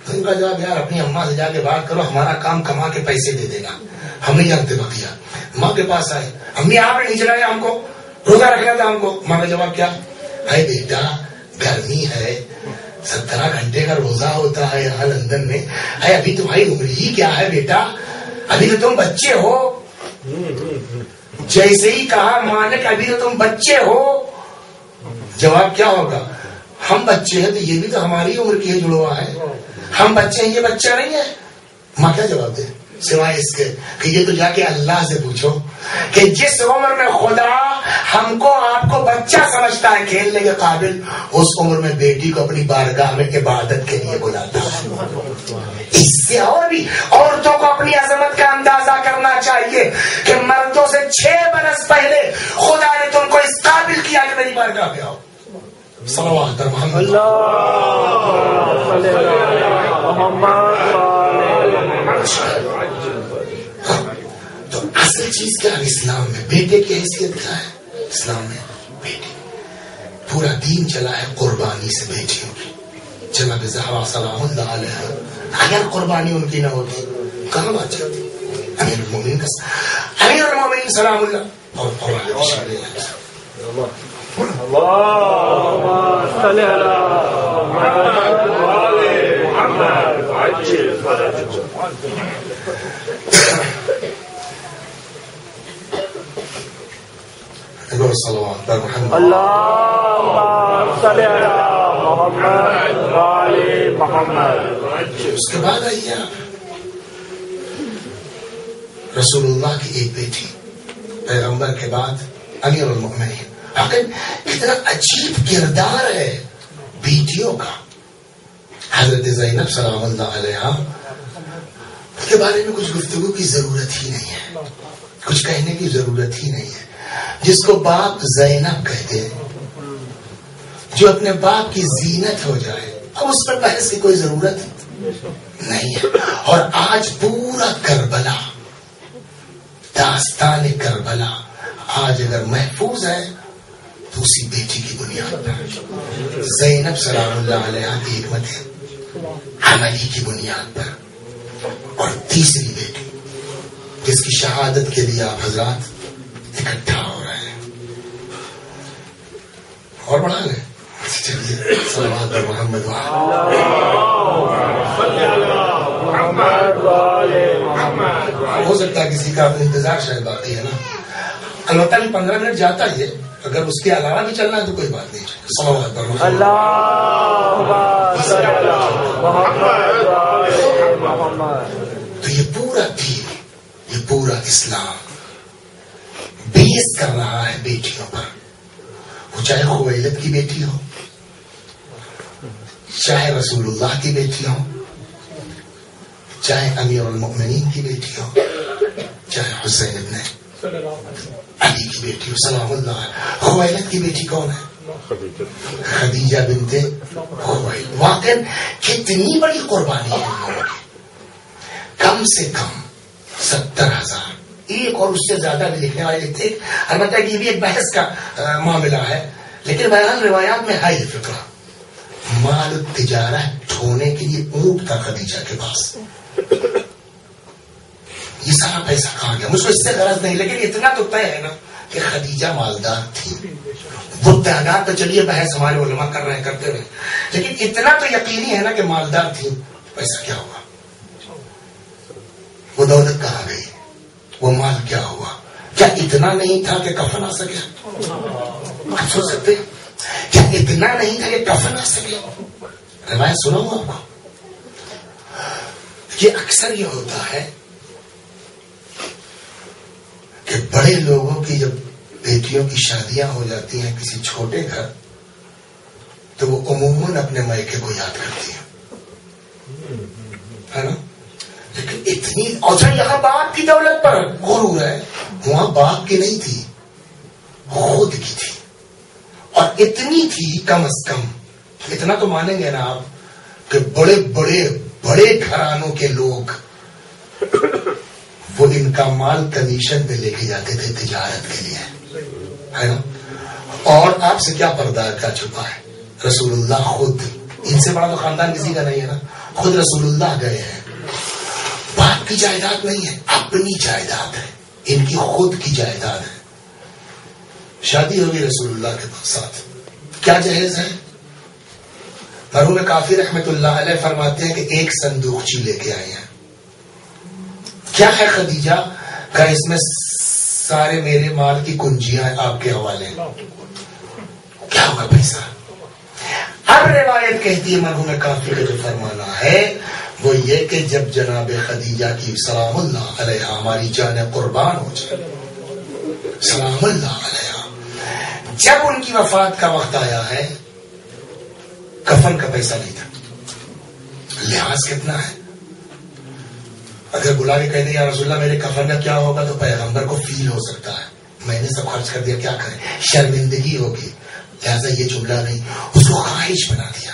تو ان کا جواب یار اپنی اماں سے جا کے بات کرو، ہمارا کام کما کے پیسے دے دینا، ہم نہیں جانتے بقیہ. ماں کے پاس آئے، امی آپ نے نہیں چلایا ہم کو، روزہ رکھنا تھا ہم کو. ماں کا جواب کیا ہے؟ بیٹا گرمی ہے، 17 گھنٹے کا روزہ ہوتا ہے یہاں لندن میں. ابھی تمہاری عمر ہی کیا ہے بیٹا, ابھی تو تم بچے ہو. جیسے ہی کہا ماں نے کہ ابھی تو تم بچے ہو, جواب کیا ہوگا؟ ہم بچے ہیں تو یہ بھی تو ہماری عمر کی ہے, جڑوا ہے. ہم بچے ہیں, یہ بچہ نہیں ہے. ماں کیا جواب دے سوائے اس کے کہ یہ تو جا کے اللہ سے پوچھو کہ جس عمر میں خدا ہم کو آپ کو بچہ سمجھتا ہے کھیلنے کے قابل, اس عمر میں بیٹی کو اپنی بارگاہ میں عبادت کے لیے بلاتا ہے. اس سے اور بھی عورتوں کو اپنی عظمت کا اندازہ کرنا چاہیے کہ مردوں سے 6 برس پہلے خدا نے تم کو اس قابل کیا کہ میری بارگاہ پہ آؤ. صلوات محمد. تو اصل چیز کیا ہے اسلام میں؟ بیٹے کی حیثیت کیا ہے اسلام میں؟ بیٹی, پورا دین چلا ہے قربانی سے بیٹیوں کی. جناب زہرا سلام اللہ علیہ, اگر قربانی ان کی نہ ہوتی کہاں بات چلتی؟ امیر المومنین سلام اللہ اور صلوات پر محمد. اس کے بعد آئیے آپ, رسول اللہ کی ایک بیٹی پیغمبر کے بعد امیر المؤمنین. اتنا عجیب کردار ہے بیٹیوں کا. حضرت زینب سلام اللہ علیہا کے بارے میں کچھ گفتگو کی ضرورت ہی نہیں ہے, کچھ کہنے کی ضرورت ہی نہیں ہے. جس کو باپ زینب کہتے ہیں, جو اپنے باپ کی زینت ہو جائے, اب اس پر بحث کی کوئی ضرورت نہیں ہے. اور آج پورا کربلا, داستان کربلا آج اگر محفوظ ہے تو اسی بیٹی کی بنیاد پر, زینب سلام اللہ علیہ کی حکمت عملی کی بنیاد پر. اور تیسری بیٹی جس کی شہادت کے لیے آپ حضرات اکٹھا ہو رہے ہیں, اور بڑھا لیں. چلیے صلوات محمد. ہو سکتا ہے کسی کا انتظار شاید باقی ہے نا, البتہ 15 منٹ جاتا ہی ہے, اگر اس کے علاوہ بھی چلنا ہے تو کوئی بات نہیں. تو یہ پورا دین, یہ پورا اسلام بیس کر رہا ہے بیٹیوں پر. وہ چاہے خویلد کی بیٹی ہو, چاہے رسول اللہ کی بیٹی ہو, چاہے امیر المؤمنین کی بیٹی ہو, چاہے حسین ابن علی کی بیٹی ہو سلام اللہ. خویلد کی بیٹی کون ہے؟ خدیجہ بنت خویلد. واقعا کتنی بڑی قربانی ہے. کم سے کم 70,000, ایک اور اس سے زیادہ بھی لکھنے والے لکھتے. البتہ کہ یہ بھی ایک بحث کا معاملہ ہے, لیکن بہرحال روایات میں ہے یہ فکرہ. مال تجارہ ڈھونے کے لیے اونٹ تھا خدیجہ کے پاس. یہ سارا پیسہ کہاں گیا مجھ کو اس سے غرض نہیں, لیکن اتنا تو طے ہے نا کہ خدیجہ مالدار تھی. وہ تعداد تو چلیے بحث ہمارے علماء کر رہے ہیں, کرتے رہے, لیکن اتنا تو یقینی ہے نا کہ مالدار تھی. پیسہ کیا ہوا, وہ دولت کہاں گئی, وہ مال کیا ہوا؟ کیا اتنا نہیں تھا کہ کفن آ سکے؟ آپ سوچ سکتے کیا اتنا نہیں تھا کہ کفن آ سکے؟ روایت سناؤں آپ کو. یہ اکثر یہ ہوتا ہے کہ بڑے لوگوں کی جب بیٹیوں کی شادیاں ہو جاتی ہیں کسی چھوٹے گھر, تو وہ عموماً اپنے مائکے کو یاد کرتی ہیں, ہے نا. لیکن اتنی, اور یہاں باپ کی دولت پر غرور ہے, وہاں باپ کی نہیں تھی, خود کی تھی. اور اتنی تھی کم از کم, اتنا تو مانیں گے نا آپ کہ بڑے بڑے بڑے گھرانوں کے لوگ وہ ان کا مال کمیشن پہ لے کے جاتے تھے تجارت کے لیے, ہے نا. اور آپ سے کیا پردہ کا چھپا ہے, رسول اللہ خود, ان سے بڑا تو خاندان کسی کا نہیں ہے نا, خود رسول اللہ گئے ہیں. باپ کی جائیداد نہیں ہے, اپنی جائیداد ہے, ان کی خود کی جائیداد ہے. شادی ہوگی رسول اللہ کے ساتھ, کیا جہیز ہے؟ مرحوم کافی رحمت اللہ علیہ فرماتے ہیں کہ ایک صندوقچی لے کے آئے ہیں. کیا ہے خدیجہ؟ کہ اس میں سارے میرے مال کی کنجیاں آپ کے حوالے. کیا ہوگا پیسہ؟ اب روایت کہتی ہے مرحوم کافی کا جو فرمانا ہے وہ یہ کہ جب جناب خدیجہ کی سلام اللہ علیہ ہماری جان قربان ہو جائے سلام اللہ علیہ، جب ان کی وفات کا وقت آیا ہے کفن کا پیسہ نہیں تھا. لحاظ کتنا ہے؟ اگر بلا کے کہہ دیں یا رسول اللہ میرے کفن کا کیا ہوگا تو پیغمبر کو فیل ہو سکتا ہے میں نے سب خرچ کر دیا، کیا کریں، شرمندگی ہوگی، لہذا یہ جملہ نہیں، اس کو خواہش بنا دیا.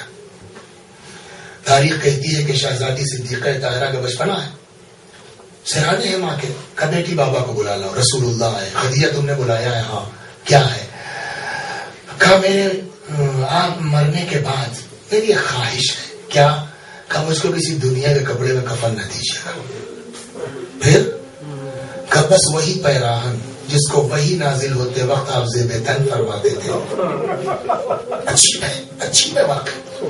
تاریخ کہتی ہے کہ شہزادی صدیقہ طاہرہ کا بچپنا ہے، سرانے ہیں ماں کے، کہ بیٹی بابا کو بلا لاؤ، رسول اللہ آئے. خدیجہ تم نے بلایا ہے؟ ہاں. کیا ہے؟ کہا میرے آپ مرنے کے بعد میری ایک خواہش ہے. کیا؟ کہا مجھ کو کسی دنیا کے کپڑے میں کفن نہ دیجیے گا. پھر کہا بس وہی پیراہن جس کو وہی نازل ہوتے وقت آپ زیب تن فرماتے تھے. اچھی ہے واقع،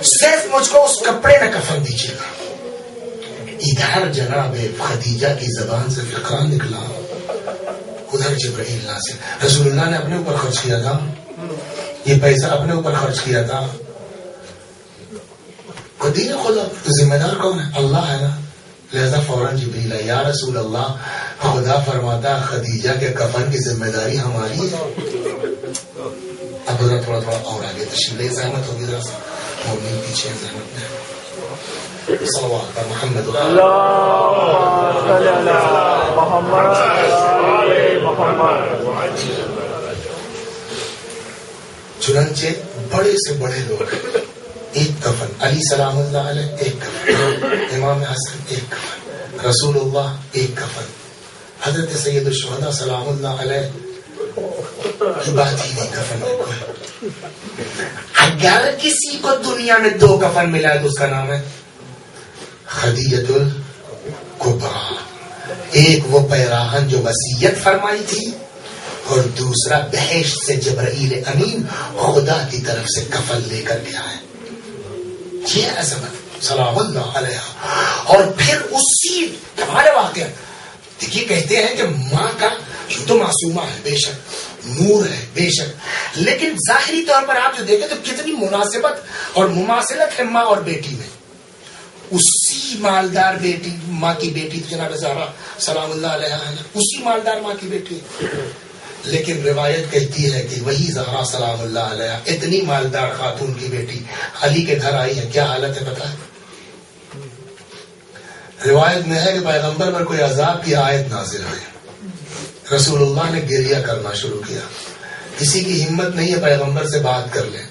صرف مجھ کو اس کپڑے میں کفن دیجیے گا. ادھر جناب خدیجہ کی زبان سے فقرہ نکلا، ادھر جبرائیل نازل. رسول اللہ نے اپنے اوپر خرچ کیا تھا، یہ پیسہ اپنے اوپر خرچ کیا تھا. خدیجہ خدا ذمہ دار کون ہے؟ اللہ ہے نا. لہذا فوراً جبریل ہے، یا رسول اللہ خدا فرماتا خدیجہ کے کفن کی ذمہ داری ہماری ہے. اب تھوڑا اور آگے تشریف لے، زحمت ہوگی ذرا سا مومن پیچھے زحمت میں. صلوات پر محمد چنانچہ بڑے سے بڑے لوگ ایک کفن، علی سلام اللہ علیہ ایک کفن، امام حسن ایک کفن، رسول اللہ ایک کفن، حضرت سید الشہداء سلام اللہ علیہ کی بات ہی نہیں کفن میں کوئی. اگر کسی کو دنیا میں دو کفن ملا ہے تو اس کا نام ہے خدیجۃ الکبریٰ. ایک وہ پیراہن جو وصیت فرمائی تھی اور دوسرا بہشت سے جبرائیل امین خدا کی طرف سے کفن لے کر کے آئے. یہ عظمت سلام اللہ علیہ. اور پھر اسی ہمارے واقعہ دیکھیے کہتے ہیں کہ ماں کا تو معصومہ ہے بے شک، نور ہے بے شک، لیکن ظاہری طور پر آپ جو دیکھیں تو کتنی مناسبت اور مماثلت ہے ماں اور بیٹی میں. اسی مالدار بیٹی ماں کی بیٹی جناب زہرا سلام اللہ علیہ ہے، اسی مالدار ماں کی بیٹی. لیکن روایت کہتی ہے کہ وہی زہرا سلام اللہ علیہ اتنی مالدار خاتون کی بیٹی علی کے گھر آئی ہے، کیا حالت ہے پتہ ہے؟ روایت میں ہے کہ پیغمبر پر کوئی عذاب کی آیت نازل ہوئی، رسول اللہ نے گریہ کرنا شروع کیا. کسی کی ہمت نہیں ہے پیغمبر سے بات کر لیں.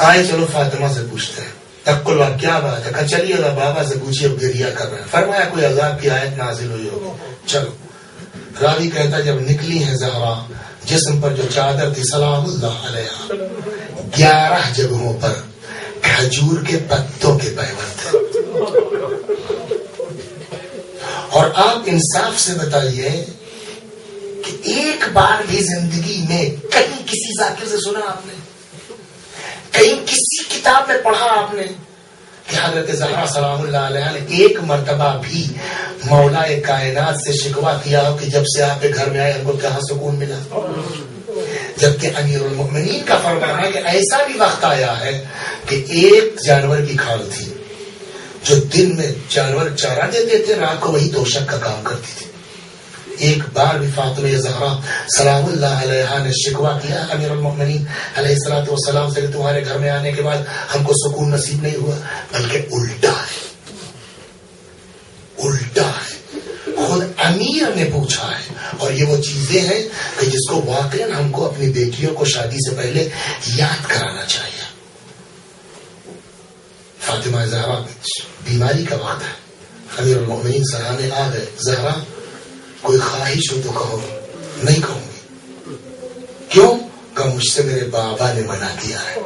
آئے چلو فاطمہ سے پوچھتے ہیں، تقل کیا بات ہے؟ کہ چلیے بابا سے پوچھیے، گریہ کر رہے ہیں. فرمایا کوئی عذاب کی آیت نازل ہوئی ہوگی. چلو. راوی کہتا جب نکلی ہے زہرا جسم پر جو چادر تھی سلام اللہ علیہ 11 جگہوں پر کھجور کے پتوں کے پیور تھے. اور آپ انصاف سے بتائیے کہ ایک بار بھی زندگی میں کہیں کسی ذاکر سے سنا آپ نے، کہیں کسی کتاب میں پڑھا آپ نے کہ حضرت زہرا سلام اللہ علیہ نے ایک مرتبہ بھی مولا کائنات سے شکوہ کیا ہو کہ جب سے آپ کے گھر میں آئے ہم کو کہاں سکون ملا؟ جبکہ امیر المؤمنین کا فرمان ہے کہ ایسا بھی وقت آیا ہے کہ ایک جانور کی کھال تھی جو دن میں جانور چارہ دیتے تھے، رات کو وہی توشک کا کام کرتی تھی. ایک بار بھی فاطمہ زہرا سلام اللہ علیہ نے شکوہ کیا امیر المؤمنین علیہ الصلوۃ والسلام سے کہ تمہارے گھر میں آنے کے بعد ہم کو سکون نصیب نہیں ہوا؟ بلکہ الٹا ہے، الٹا ہے. خود امیر نے پوچھا ہے. اور یہ وہ چیزیں ہیں کہ جس کو واقعاً ہم کو اپنی بیٹیوں کو شادی سے پہلے یاد کرانا چاہیے. فاطمہ زہرا بیماری کا وقت ہے، امیر المؤمنین سرانے آ گئے. زہرا کوئی خواہش ہو تو کہو. نہیں کہوں گی. کیوں؟ کہ مجھ سے میرے بابا نے منع کیا ہے،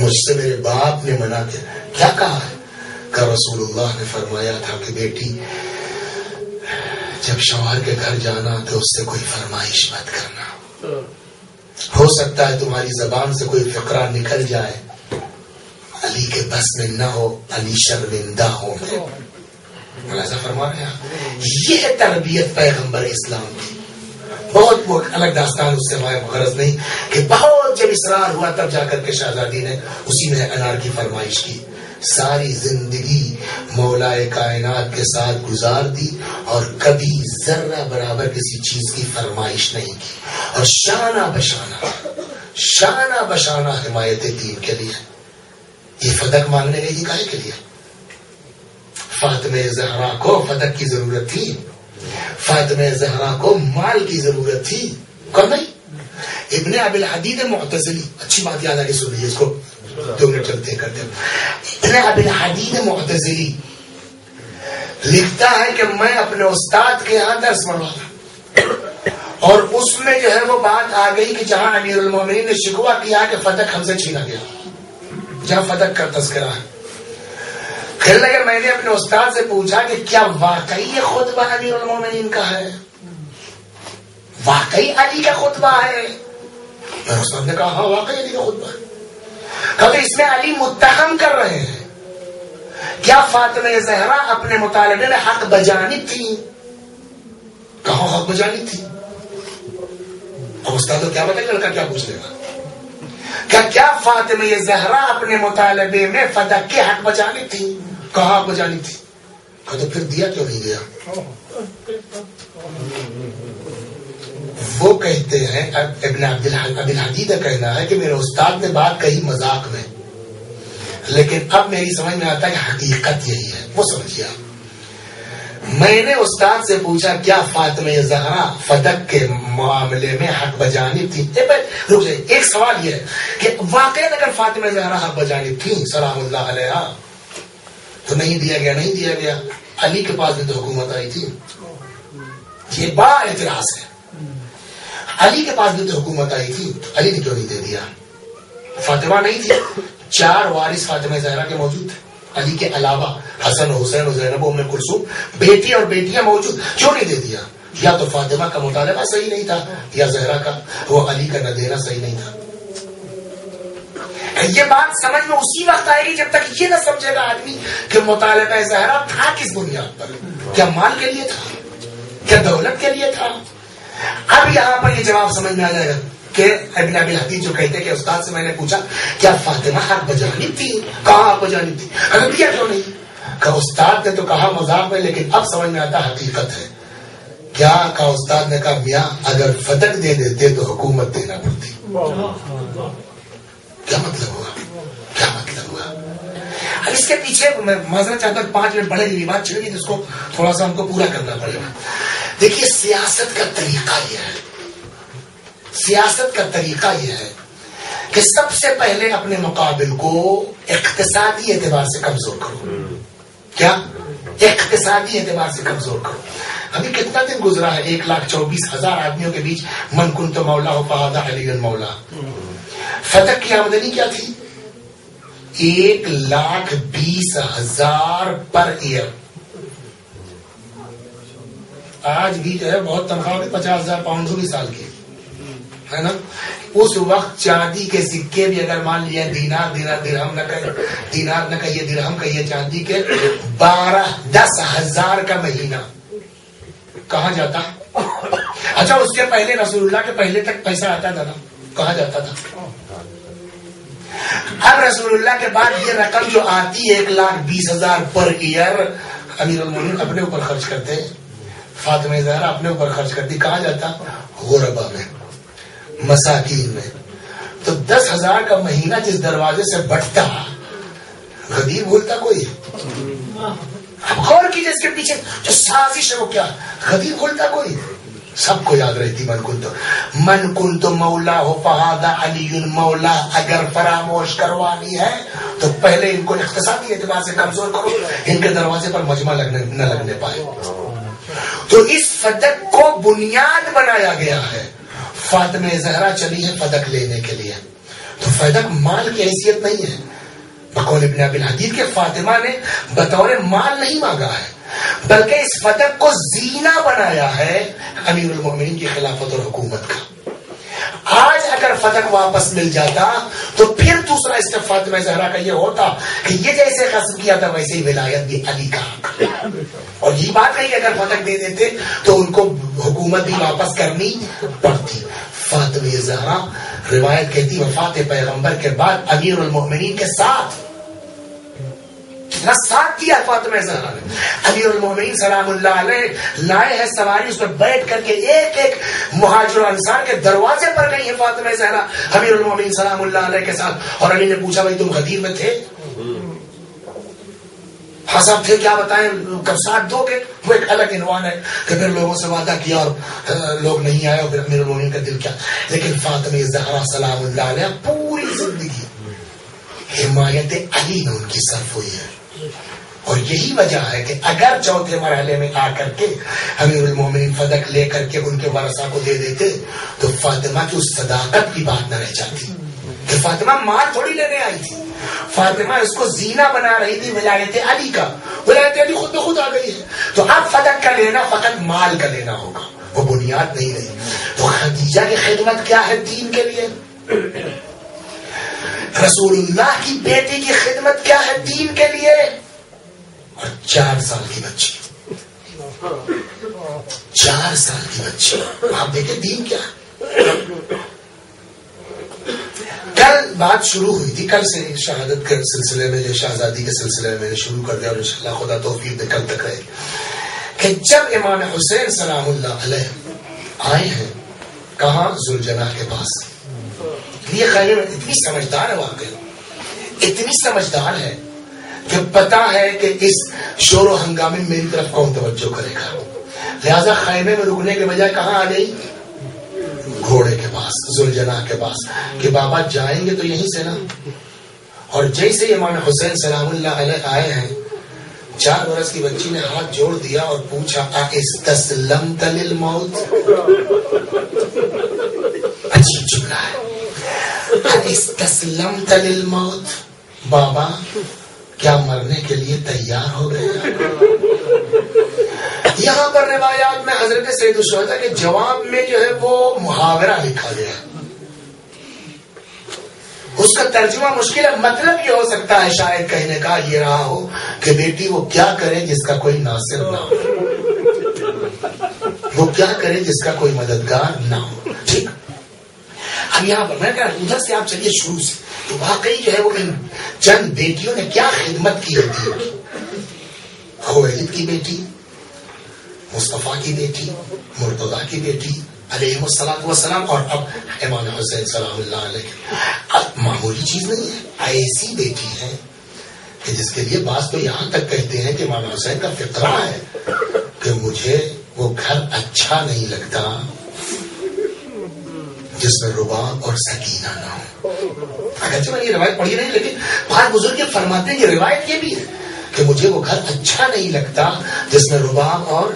مجھ سے میرے باپ نے منع کیا. کیا کہا ہے؟ کہ رسول اللہ نے فرمایا تھا کہ بیٹی جب شوہر کے گھر جانا تو اس سے کوئی فرمائش مت کرنا. ہو سکتا ہے تمہاری زبان سے کوئی فقرہ نکل جائے، علی کے بس میں نہ ہو، علی شرمندہ ہو میں. ملاحظہ فرما رہے ہیں، یہ تربیت پیغمبر اسلام کی. بہت الگ داستان، اس سے ہمارا غرض نہیں کہ بہت جب اصرار ہوا تب جا کر کے شہزادی نے اسی میں انار کی فرمائش کی. ساری زندگی مولا کائنات کے ساتھ گزار دی اور کبھی ذرہ برابر کسی چیز کی فرمائش نہیں کی، اور شانہ بشانہ حمایت دین کے لیے. یہ فدق مانگنے گئی تھی کاہے کے لیے؟ فاطمہ زہرا کو فدق کی ضرورت تھی، فاطمہ زہرا کو مال کی ضرورت تھی. کون نہیں؟ ابن ابی الحدید معتزلی، اچھی بات یاد آگے سن لیجیے، اس کو 2 منٹ چلتے کرتے. ابن ابی الحدید معتزلی لکھتا ہے کہ میں اپنے استاد کے یہاں درس پڑھا تھا، اور اس میں جو ہے وہ بات آ گئی کہ جہاں امیر المومنین نے شکوہ کیا کہ فتح ہم سے چھینا گیا، جہاں فتح کا تذکرہ ہے. پھر لگے میں نے اپنے استاد سے پوچھا کہ کیا واقعی یہ خطبہ امیر المومنین کا ہے؟ واقعی علی کا خطبہ ہے؟ میرے استاد نے کہا ہاں واقعی علی کا خطبہ ہے. کہا اس میں علی متہم کر رہے ہیں، کیا فاطمہ زہرا اپنے مطالبے میں حق بجانب تھی؟ کہاں حق بجانب تھی؟ اب استاد کو کیا بتا لڑکا کیا پوچھ لے گا؟ کیا فاطمہ زہرا اپنے مطالبے میں فتح کے حق بجانب تھی؟ کہاں حق بجانب تھی؟ کہا تو پھر دیا کیوں نہیں دیا؟ وہ کہتے ہیں، ابن ابی الحدید کا کہنا ہے کہ میرے استاد نے بات کہی مذاق میں، لیکن اب میری سمجھ میں آتا ہے کہ حقیقت یہی ہے. وہ سمجھیا، میں نے استاد سے پوچھا کیا فاطمہ زہرا فتح کے معاملے میں حق بجانب تھی؟ رک جائے، ایک سوال یہ ہے کہ واقعی اگر فاطمہ زہرا حق بجانب تھی سلام اللہ علیہا تو نہیں دیا گیا. نہیں دیا گیا، علی کے پاس بھی تو حکومت آئی تھی. یہ بڑا اعتراض ہے. علی کے پاس بھی تو حکومت آئی تھی، علی نے کیوں نہیں دے دیا؟ فاطمہ نہیں تھی، 4 وارث فاطمہ زہرا کے موجود تھے، علی کے علاوہ حسن حسین و زینب ام کلثوم، بیٹی اور بیٹیاں موجود، کیوں نہیں دے دیا؟ یا تو فاطمہ کا مطالبہ صحیح نہیں تھا، یا زہرا کا وہ علی کا نہ دینا صحیح نہیں تھا. یہ بات سمجھ میں اسی وقت آئے گی جب تک یہ نہ سمجھے گا آدمی کہ مطالبہ زہرا تھا کس بنیاد پر. کیا مال کے لیے تھا؟ کیا دولت کے لیے تھا؟ اب یہاں پر یہ جواب سمجھ میں آ جائے گا کہ ابن ابی الحدید جو کہتے ہیں کہ استاد سے میں نے پوچھا کیا فاطمہ حق بجانب تھی؟ کہاں حق بجانب تھی؟ اگر دیا کیوں نہیں؟ کہ استاد نے تو کہا مذاق میں، لیکن اب سمجھ میں آتا حقیقت ہے. کیا کہا استاد نے؟ کہا میاں اگر فتح دے دیتے تو حکومت دینا پڑتی. کیا مطلب ہوا؟ کیا مطلب ہوا؟ اب اس کے پیچھے میں معذرت چاہتا ہوں، 5 منٹ بڑھے گی بات چلے گی، جس کو تھوڑا سا ہم کو پورا کرنا پڑے گا. دیکھیے سیاست کا طریقہ یہ ہے، سیاست کا طریقہ یہ ہے کہ سب سے پہلے اپنے مقابل کو اقتصادی اعتبار سے کمزور کرو. کیا؟ اقتصادی اعتبار سے کمزور کرو. ابھی کتنا دن گزرا ہے؟ 1,24,000 آدمیوں کے بیچ من کنت مولا ہو فہذا علی مولا. فتح کی آمدنی کیا تھی؟ 1,20,000 پر ایئر. آج بھی جو ہے بہت تنخواہ 50,000 پاؤنڈ ہوگی سال کی، ہے نا. اس وقت چاندی کے سکے بھی اگر مان لیا دینار درہم نہ کہیے درہم کہیے، چاندی کے 10,000 کا مہینہ کہاں جاتا؟ اچھا اس کے پہلے رسول اللہ کے پہلے تک پیسہ آتا تھا نا، کہاں جاتا تھا؟ اب رسول اللہ کے بعد یہ رقم جو آتی ہے 1,20,000 پر ایئر، امیر المومنین اپنے اوپر خرچ کرتے، فاطمہ زہرا اپنے اوپر خرچ کرتی. کہاں جاتا؟ غربا میں، مساکین میں. تو 10,000 کا مہینہ جس دروازے سے بٹتا، غدیر بولتا کوئی؟ اب غور کیجیے اس کے پیچھے جو سازش ہے وہ کیا؟ غدیر بولتا کوئی؟ سب کو یاد رہتی من کنت مولا ہو فہذا علی مولا. اگر فراموش کروانی ہے تو پہلے ان کو اقتصادی اعتبار سے کمزور کرو، ان کے دروازے پر مجمع نہ لگنے پائے. تو اس فتح کو بنیاد بنایا گیا ہے. فاطمہ زہرا چلی ہے فتح لینے کے لیے، تو فتح مال کی حیثیت نہیں ہے. بقول ابن ابی الحدید کے فاطمہ نے بطور مال نہیں مانگا ہے، بلکہ اس فتح کو زینہ بنایا ہے امیر المومنین کی خلافت اور حکومت کا. آج اگر فتق واپس مل جاتا تو پھر دوسرا اسٹیپ فاطمہ زہرا کا یہ ہوتا کہ یہ جیسے قسم کیا تھا ویسے ہی ولایت بھی علی کا، اور یہ بات نہیں کہ اگر فتق دے دیتے تو ان کو حکومت بھی واپس کرنی پڑتی۔ فاطمہ زہرا روایت کہتی وفات پیغمبر کے بعد امیر المؤمنین کے ساتھ کتنا ساتھ دیا فاطمہ زہرا نے۔ امیر المؤمنین سلام اللہ علیہ لائے ہیں سواری، اس میں بیٹھ کر کے ایک ایک مہاجر و انصار کے دروازے پر گئی ہے فاطمہ زہرا امیر المؤمنین سلام اللہ علیہ کے ساتھ۔ اور علی نے پوچھا بھائی تم غدیر میں تھے؟ ہاں صاحب تھے، کیا بتائیں کب ساتھ دو گے؟ وہ ایک الگ عنوان ہے کہ پھر لوگوں سے وعدہ کیا اور لوگ نہیں آئے اور پھر امیر المؤمنین کا دل کیا۔ لیکن فاطمہ زہرا سلام اللہ علیہ پوری زندگی حمایت علی میں ان کی صرف ہوئی ہے، اور یہی وجہ ہے کہ اگر چوتھے مرحلے میں آ کر کے امیر المومنین فتق لے کر کے ان کے ورثہ کو دے دیتے تو فاطمہ کی اس صداقت کی بات نہ رہ جاتی کہ فاطمہ مال تھوڑی لینے آئی تھی، فاطمہ اس کو زینہ بنا رہی تھی ولایت علی کا۔ ولایت علی خود بخود آ گئی ہے، تو اب فتق کا لینا فقط مال کا لینا ہوگا، وہ بنیاد نہیں رہی۔ تو خدیجہ کی خدمت کیا ہے دین کے لیے؟ رسول اللہ کی بیٹی کی خدمت کیا ہے دین کے لیے؟ اور 4 سال کی بچی، 4 سال کی بچی، آپ دیکھیں دین کیا ہے۔ کل بات شروع ہوئی تھی، کل سے شہادت کے سلسلے میں جو شہزادی کے سلسلے میں شروع کر دیا، اور انشاءاللہ خدا توفیق دے کل تک رہے، کہ جب امام حسین سلام اللہ علیہ آئے ہیں کہاں؟ ذوالجناح کے پاس۔ یہ خیال میں اتنی سمجھدار ہے، واقعی اتنی سمجھدار ہے کہ پتا ہے کہ اس شور و ہنگامے میں میری طرف کون توجہ کرے گا، لہذا خیمے میں رکنے کے بجائے کہاں آ گئی؟ گھوڑے کے پاس، ذوالجناح کے پاس، کہ بابا جائیں گے تو یہیں سے نا۔ اور جیسے امام حسین سلام اللہ علیہ آئے ہیں، 4 برس کی بچی نے ہاتھ جوڑ دیا اور پوچھا استسلمت للموت؟ عجیب جملہ ہے، استسلمت للموت، بابا کیا مرنے کے لیے تیار ہو گئے؟ یہاں پر روایات میں حضرت سید الشہداء کے جواب میں جو ہے وہ محاورہ لکھا گیا، اس کا ترجمہ مشکل ہے، مطلب یہ ہو سکتا ہے شاید کہنے کا یہ رہا ہو کہ بیٹی وہ کیا کرے جس کا کوئی ناصر نہ ہو، وہ کیا کرے جس کا کوئی مددگار نہ ہو۔ ٹھیک، اب یہاں پر میں کہا ادھر سے آپ چلیے شروع سے، تو واقعی جو ہے وہ چند بیٹیوں نے کیا خدمت کی ہوتی، خویلد کی بیٹی، مصطفیٰ کی بیٹی، مرتضیٰ کی بیٹی علیہ الصلوۃ والسلام، اور اب امام حسین سلام اللہ علیہ۔ اب معمولی چیز نہیں ہے، ایسی بیٹی ہے کہ جس کے لیے بعض تو یہاں تک کہتے ہیں کہ امام حسین کا فقرہ ہے کہ مجھے وہ گھر اچھا نہیں لگتا جس میں رباب اور سکینہ نہ ہو۔ اگرچہ میں یہ روایت پڑھی نہیں، لیکن بعض بزرگ یہ فرماتے ہیں یہ روایت یہ بھی ہے کہ مجھے وہ گھر اچھا نہیں لگتا جس میں رباب اور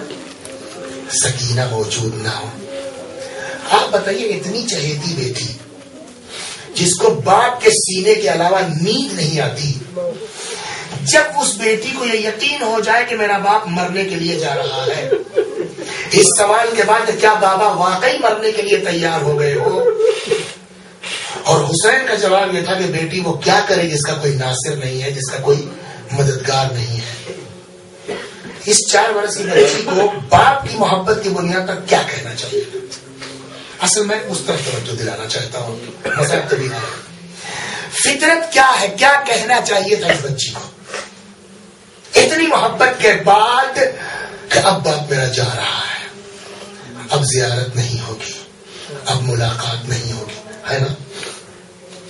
سکینہ موجود نہ ہو۔ آپ بتائیے اتنی چہیتی بیٹی جس کو باپ کے سینے کے علاوہ نیند نہیں آتی، جب اس بیٹی کو یہ یقین ہو جائے کہ میرا باپ مرنے کے لیے جا رہا ہے، اس سوال کے بعد کیا بابا واقعی مرنے کے لیے تیار ہو گئے ہو؟ اور حسین کا جواب یہ تھا کہ بیٹی وہ کیا کرے جس کا کوئی ناصر نہیں ہے، جس کا کوئی مددگار نہیں ہے۔ اس 4 برس کی بچی کو باپ کی محبت کی بنیاد پر کیا کہنا چاہیے؟ اصل میں اس طرف توجہ دلانا چاہتا ہوں، مذہب تو بھی ہے، فطرت کیا ہے، کیا کہنا چاہیے تھا اس بچی کو اتنی محبت کے بعد کہ اب باپ میرا جا رہا ہے، اب زیارت نہیں ہوگی، اب ملاقات نہیں ہوگی، ہے نا؟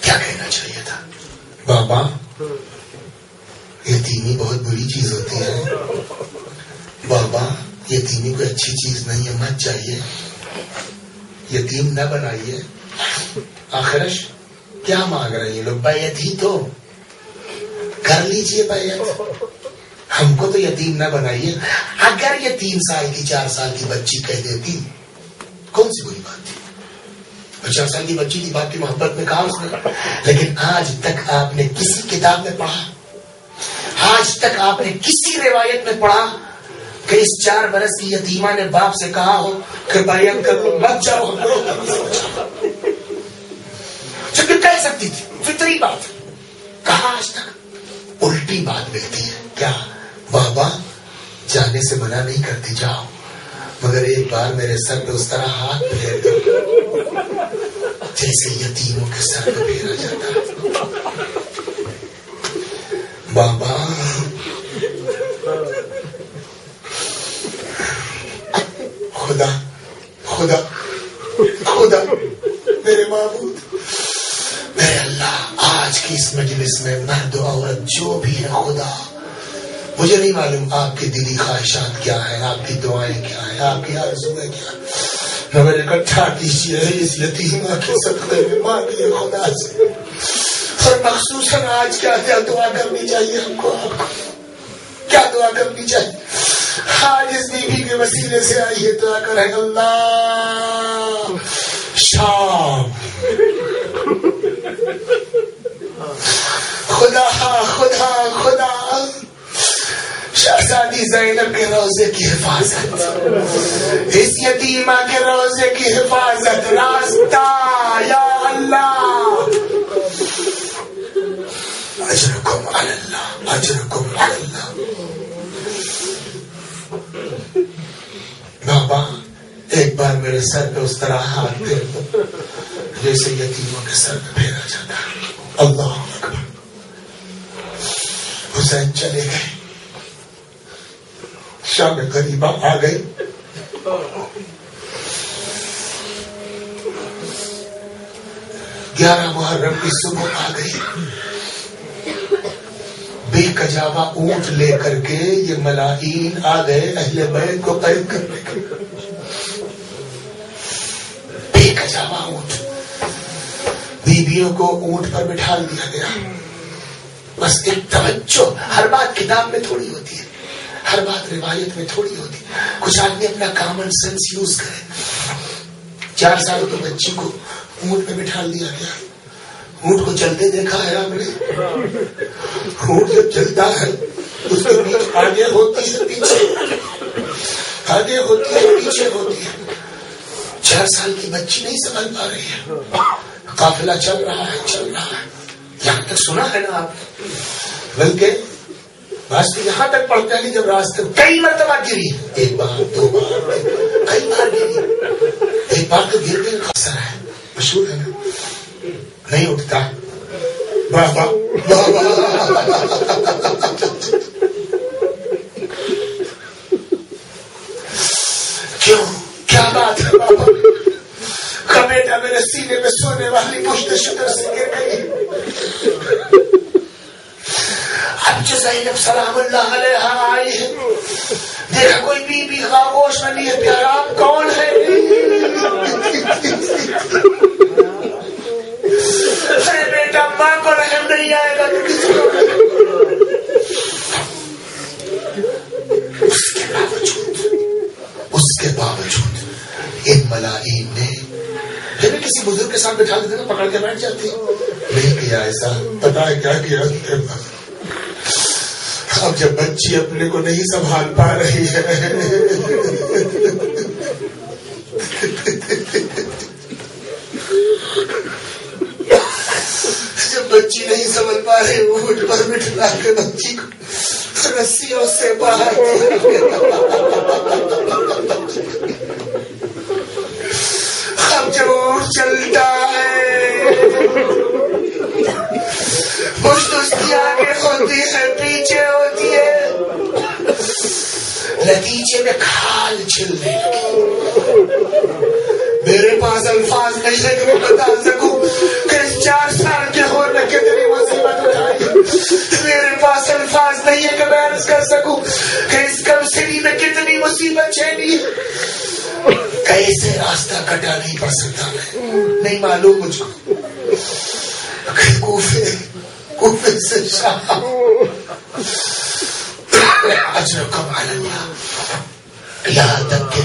کیا کہنا چاہیے تھا؟ بابا یتیمی بہت بری چیز ہوتی ہے، بابا یتیمی کوئی اچھی چیز نہیں ہے، مت چاہیے، یتیم نہ بنائیے۔ آخرش کیا مانگ رہی ہیں لوگ؟ بیعت ہی تو کر لیجئے، بیعت، ہم کو تو یتیم نہ بنائیے۔ اگر یہ 3 سال کی 4 سال کی بچی کہہ دیتی کون سی بری بات تھی؟ 4 سال کی بچی کی باپ کی محبت میں کہا اس نے، لیکن آج تک آپ نے کسی کتاب میں پڑھا، آج تک آپ نے کسی روایت میں پڑھا کہ اس 4 برس کی یتیمہ نے باپ سے کہا ہو کہ بیعت کر لو، مت جاؤ، پھر کہہ سکتی تھی فطری بات. کہاں آج تک الٹی بات ملتی ہے. کیا بابا جانے سے منع نہیں کرتی جاؤ, مگر ایک بار میرے سر پہ اس طرح ہاتھ پھیر دو جیسے یتیموں کے سر پہ پھیرا جاتا. بابا خدا خدا خدا میرے معبود میرے اللہ, آج کی اس مجلس میں مرد و عورت جو بھی ہے, خدا مجھے نہیں معلوم آپ کی دلی خواہشات کیا ہے, آپ کی دعائیں کیا ہیں, آپ کی آرزویں کیا ہیں, مگر اکٹھا کیجیے اس یتیمہ کے صدقے میں مانگیے خدا سے. اور مخصوصاً آج کیا دعا کرنی چاہیے ہم کو, آپ کو کیا دعا کرنی چاہیے؟ آج اس بیوی کے وسیلے سے آئیے دعا کریں, اللہ شام خدا خدا خدا شہزادی زینب کے روزے کی حفاظت, اس یتیمہ کے روزے کی حفاظت, راستہ یا اللہ. اجرکم علی اللہ, اجرکم علی اللہ. بابا ایک بار میرے سر پہ اس طرح ہاتھ پھیر دو جیسے یتیموں کے سر پہ پھیرا جاتا ہے. اللہ اکبر. حسین چلے گئے, شام غریبہ آ گئی. گیارہ محرم کی صبح آ گئی. بے کجاوا اونٹ لے کر کے یہ ملائین آ گئے اہل بیت کو قید کرنے کے. بے کجاوا اونٹ, بیویوں کو اونٹ پر بٹھا دیا گیا. بس ایک توجہ, ہر بات کتاب میں تھوڑی ہوتی ہے, ہر بات روایت میں تھوڑی ہوتی ہے. کچھ آدمی اپنا کامن سینس یوز کرے. 4 سال کی بچی کو اونٹ پہ بٹھا دیا گیا. اونٹ کو چلتے دیکھا ہے آپ نے؟ اونٹ جب چلتا ہے اس کے بیچ آگے ہوتی ہے پیچھے, آگے ہوتی ہے پیچھے ہوتی ہے. 4 سال کی بچی نہیں سمجھ پا رہی ہے. قافلہ چل رہا ہے, چل رہا ہے. یہاں تک سنا ہے نا آپ, بلکہ بس یہاں تک پڑھتے ہیں جب راستے کئی مرتبہ گری, 1 بار 2 بار کئی بار گری. ایک بار تو گر گئی, خاصا ہے, مشہور ہے نا, نہیں اٹھتا. بابا بابا کیوں, کیا بات ہے بابا؟ کا بیٹا میرے سینے میں سونے والی پشت شکر سے گر گئی. اب جو زینب سلام اللہ علیہ آئی ہے, دیکھا کوئی بی بی خاموش میں نہیں ہے. پیارا آپ کون ہے؟ ارے بیٹا ماں کو رحم نہیں آئے گا تو کس کو؟ اس کے باوجود ان ملائین نے جب کسی بزرگ کے ساتھ بٹھا دیتے نا, پکڑ کے بیٹھ جاتے. نہیں کیا ایسا, پتا ہے کیا کیا؟ اب جب بچی اپنے کو نہیں سنبھال پا رہی ہے, جب بچی نہیں سنبھل پا رہی, اونٹ پر بٹھلا کے بچی کو رسیوں سے باہر اب جب اونٹ چلتا ہے پشت اس کی آگے ہوتی ہے پیچھے ہوتی ہے, نتیجے میں کھال چھلنے لگی. میرے پاس الفاظ نہیں ہے کہ میں بتا سکوں کہ 4 سال کے ہونے کے تیری مصیبت اٹھائی. میرے پاس الفاظ نہیں ہے کہ میں عرض کر سکوں کہ اس کم سنی میں کتنی مصیبت جھیلی. کیسے راستہ کٹا نہیں پڑ سکتا میں, نہیں معلوم مجھ کو. کوفے سے شام اجرکم علی اللہ, یہاں تک کہ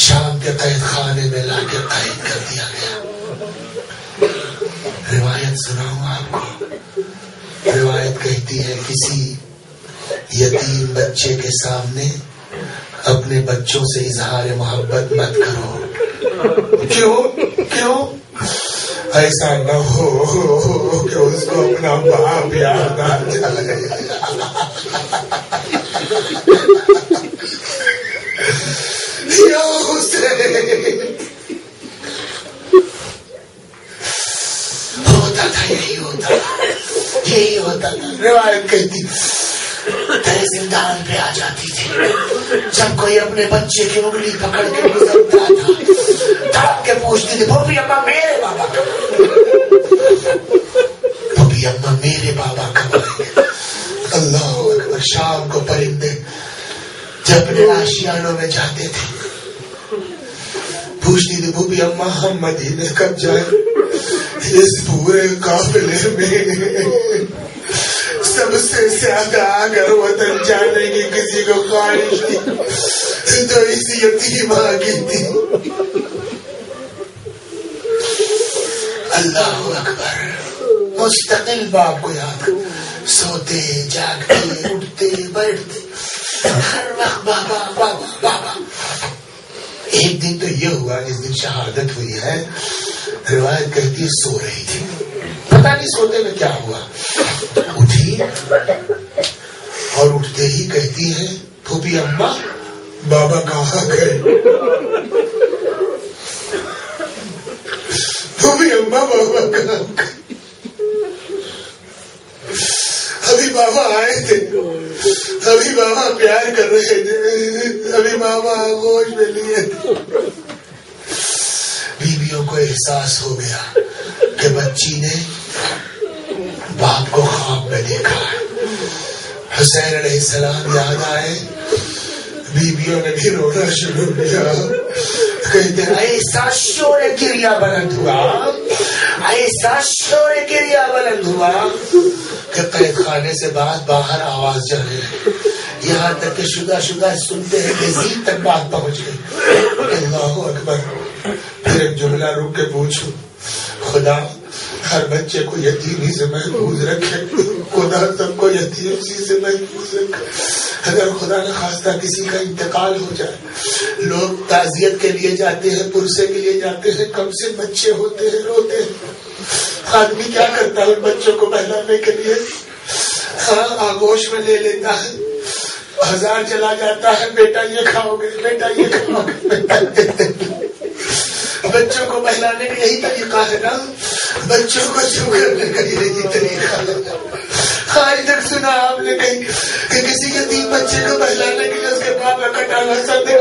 شام کے قید خانے میں لا کے قید کر دیا گیا. روایت سناؤں آپ کو. روایت کہتی ہے کسی یتیم بچے کے سامنے اپنے بچوں سے اظہار محبت مت کرو. کیوں؟ ایسا نہ ہو کہ اس کو اپنا باپ یاد آ جائے. یا حسین ہوتا تھا یہی ہوتا تھا. روایت کہتی تیرے زندان پہ آ جاتی تھی جب کوئی اپنے بچے کی انگلی پکڑ کے گزرتا تھا دھڑک کے پوچھتی تھی بھوپی اماں میرے بابا کب بھوپی اماں میرے بابا کب آئے. اللہ اکبر. شام کو پرندے جب اپنے آشیانوں میں جاتے تھے پوچھتی تھی بھوپی اماں ہم مدینے کب جائیں. اس پورے قافلے میں سب سے زیادہ اگر وطن جانے کی کسی کو خواہش تھی تو اس یتیمہ کی تھی. اللہ اکبر. مستقل باپ کو یاد سوتے جاگتے اٹھتے بیٹھتے ہر وقت بابا بابا بابا. ایک دن تو یہ ہوا جس دن شہادت ہوئی ہے روایت کہتی ہے سو رہی تھی پتہ نہیں سوتے میں کیا ہوا اٹھی اور اٹھتے ہی کہتی ہے پھوپھی اماں بابا کہاں گئے. پھوپھی اماں بابا کہاں گئے. ابھی بابا آئے تھے ابھی بابا پیار کر رہے تھے ابھی بابا آغوش میں لیے تھے. بیویوں کو احساس ہو گیا کہ بچی نے باپ کو خواب میں دیکھا ہے. حسین علیہ السلام یاد آئے بیویوں نے بھی رونا شروع کیا. کہتے ایسا شور گریا بلند ہوا ایسا شور گریا بلند ہوا کہ قید خانے سے باہر آواز جانے لگی. یہاں تک کہ شدہ سنتے ہیں یزید تک بات پہنچ گئی. اللہ اکبر. پھر ایک جملہ رک کے پوچھو خدا ہر بچے کو یتیمی سے محفوظ رکھے. خدا سب کو یتیم سے محفوظ رکھے. اگر خدا نہ خواستہ کسی کا انتقال ہو جائے لوگ تعزیت کے لیے جاتے ہیں پرسے کے لیے جاتے ہیں کم سے بچے ہوتے ہیں روتے ہیں. آدمی کیا کرتا ہے بچوں کو بہلانے کے لیے آغوش میں لے لیتا ہے 1000 چلا جاتا ہے بیٹا یہ کھاؤ گے بیٹا یہ کھاؤ گے. بچوں کو بہلانے کا یہی طریقہ ہے نا. بچوں کو چپ کرنے کا یہی طریقہ ہے. آج تک سنا آپ نے کہیں کہ کسی کے 3 بچے کو بہلانے کے لیے اس کے باپ کا کٹانا سر دے.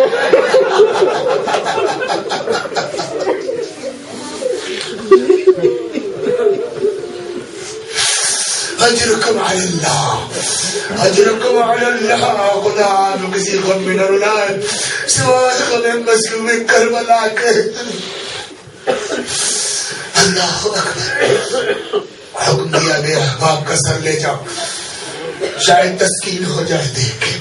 اجرکم علی اللہ اجرکم علی اللہ. خدا تو کسی غم میں نہ رلائے سوائے غم مظلوم کربلا کے. اللہ اکبر. حکم دیا میرے احباب کا سر لے جاؤ شاید تسکین ہو جائے. دیکھ کے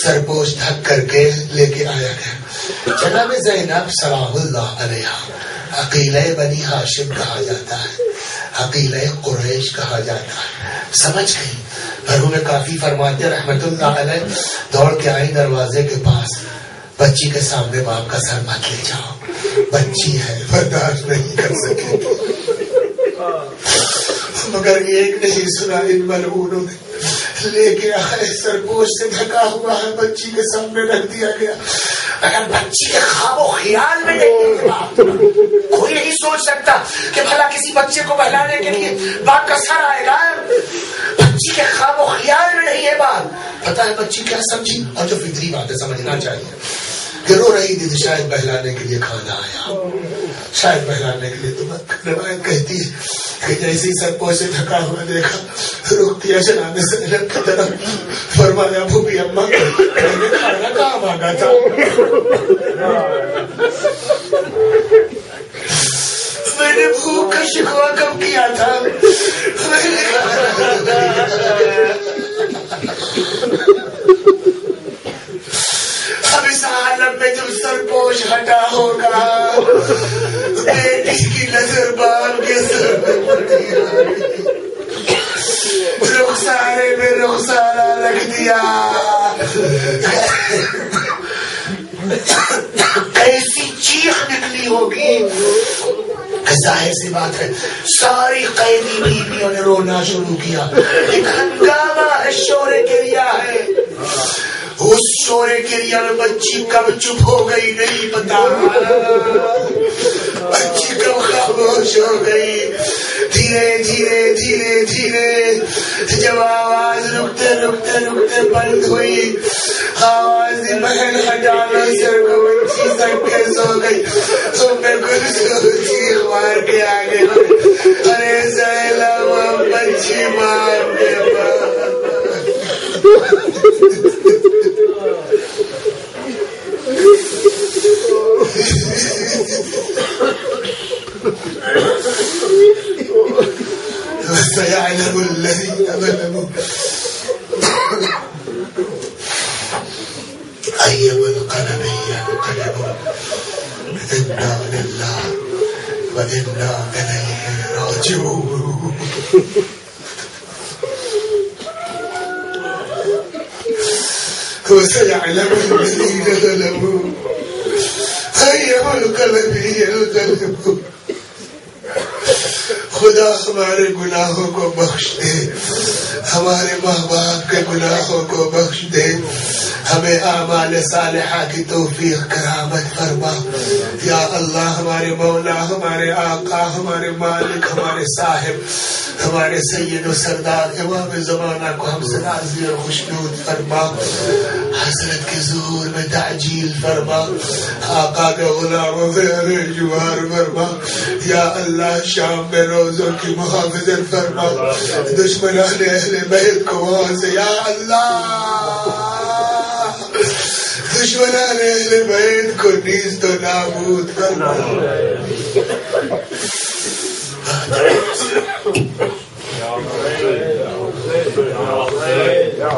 سرپوش ڈھک کر کے لے کے آیا گیا. جناب زینب سلام اللہ علیہا عقیلہ بنی ہاشم کہا جاتا ہے عقیلہ قریش کہا جاتا ہے. سمجھ گئی. مرحوم کافی فرماتے رحمت اللہ علیہ دوڑ کے آئی دروازے کے پاس. بچی کے سامنے باپ کا سر مت لے جاؤ بچی ہے برداشت نہیں کر سکے. مگر ایک نہیں سنا ان ملعونوں نے لے کے آئے سرپوش سے ڈھکا ہوا ہے بچی کے سامنے رکھ دیا گیا. اگر بچی کے خواب و خیال میں نہیں کوئی نہیں سوچ سکتا کہ بھلا کسی بچے کو بہلانے کے لیے باپ کا سر آئے گا. بچی کے خواب و خیال میں نہیں ہے بات. پتا ہے بچی کیا سمجھی اور جو فطری بات ہے سمجھنا چاہیے کہ رو رہی تھی شاید بہلانے کے لیے کھانا آیا شاید بہلانے کے لیے. تو روایت کہتی ہے کہ جیسے سرپوش سے ڈھکا ہوا دیکھا رخ کیا جناب زینب کی طرف فرمایا بھوپی اماں میں نے کھانا کہاں مانگا تھا. میں نے بھوک کا شکوہ کب کیا تھا. اب اس عالم میں جب سرپوش ہٹا ہوگا بیٹی کی نظر باپ کے سر میں پڑی رخسارے میں رخسارا رکھ دیا. ایسی چیخ نکلی ہوگی ظاہر سی بات ہے ساری قیدی بیویوں نے رونا شروع کیا. ایک ہنگامہ ہے، شور کریا ہے. اس شور کریا میں بچی کب چپ ہو گئی نہیں پتا، بچی کب خاموش ہو گئی. دھیرے دھیرے دھیرے دھیرے جب آواز رکتے رکتے رکتے بند ہوئی، آواز محل ہٹانا سر کو بچی سب کے سو گئی. تو میں کچھ چیخ مار کے آگے ارے زیلا وہ بچی مار کے سيعلم الذين ظلموا أي منقلب ينقلبون إنا لله وإنا إليه راجعون. وسيعلم الذين ظلموا أي منقلب ينقلبون. خدا ہمارے گناہوں کو بخش دے، ہمارے ماں باپ کے گناہوں کو بخش دے، ہمیں اعمال صالحہ کی توفیق کرامت فرما. یا اللہ ہمارے مولا، ہمارے آقا، ہمارے مالک، ہمارے صاحب، ہمارے سید و سردار امام زمانہ کو ہم سے راضی اور خوشنود فرما. حضرت کے ظہور میں تعجیل فرما، آقا کے غلاموں سے جوار فرما. یا اللہ شام میں روزوں کی محافظت فرما، دشمنان اہل بیت کو وہاں سے یا اللہ دشمنان اہل بیت کو نیز و نابود فرما. Ya